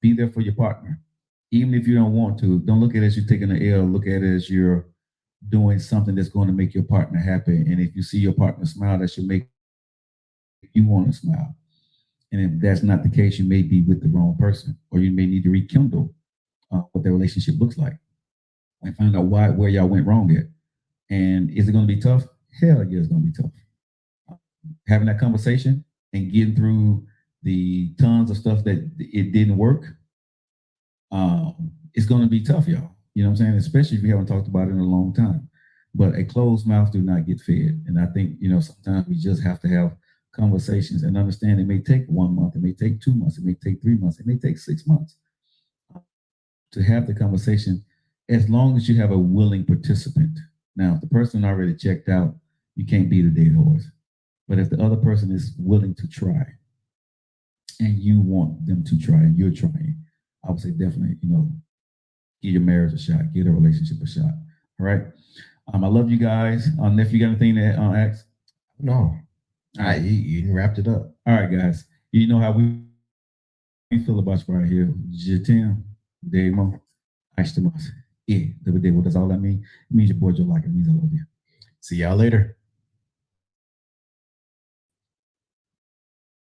Be there for your partner, even if you don't want to. Don't look at it as you're taking the L. Look at it as you're doing something that's going to make your partner happy. And if you see your partner smile, that should make you want to smile. And if that's not the case, you may be with the wrong person, or you may need to rekindle what their relationship looks like and find out where y'all went wrong at. And is it going to be tough? Hell yeah, it's going to be tough. Having that conversation and getting through the tons of stuff that it didn't work, it's going to be tough, y'all. You know what I'm saying? Especially if you haven't talked about it in a long time. But a closed mouth do not get fed. And I think, sometimes we just have to have conversations and understand it may take 1 month, it may take 2 months, it may take 3 months, it may take 6 months to have the conversation, as long as you have a willing participant. Now, if the person already checked out, you can't beat a dead horse. But if the other person is willing to try and you want them to try and you're trying, I would say definitely, give your marriage a shot, give a relationship a shot. All right. I love you guys. Nephew, you got anything to ask? No. All right, you wrapped it up. All right, guys. You know how we feel about you right here. Jitim, Demo, Ashtamas. Yeah, what does all that mean? It means your boy Joe Lockett. It means I love you. See y'all later.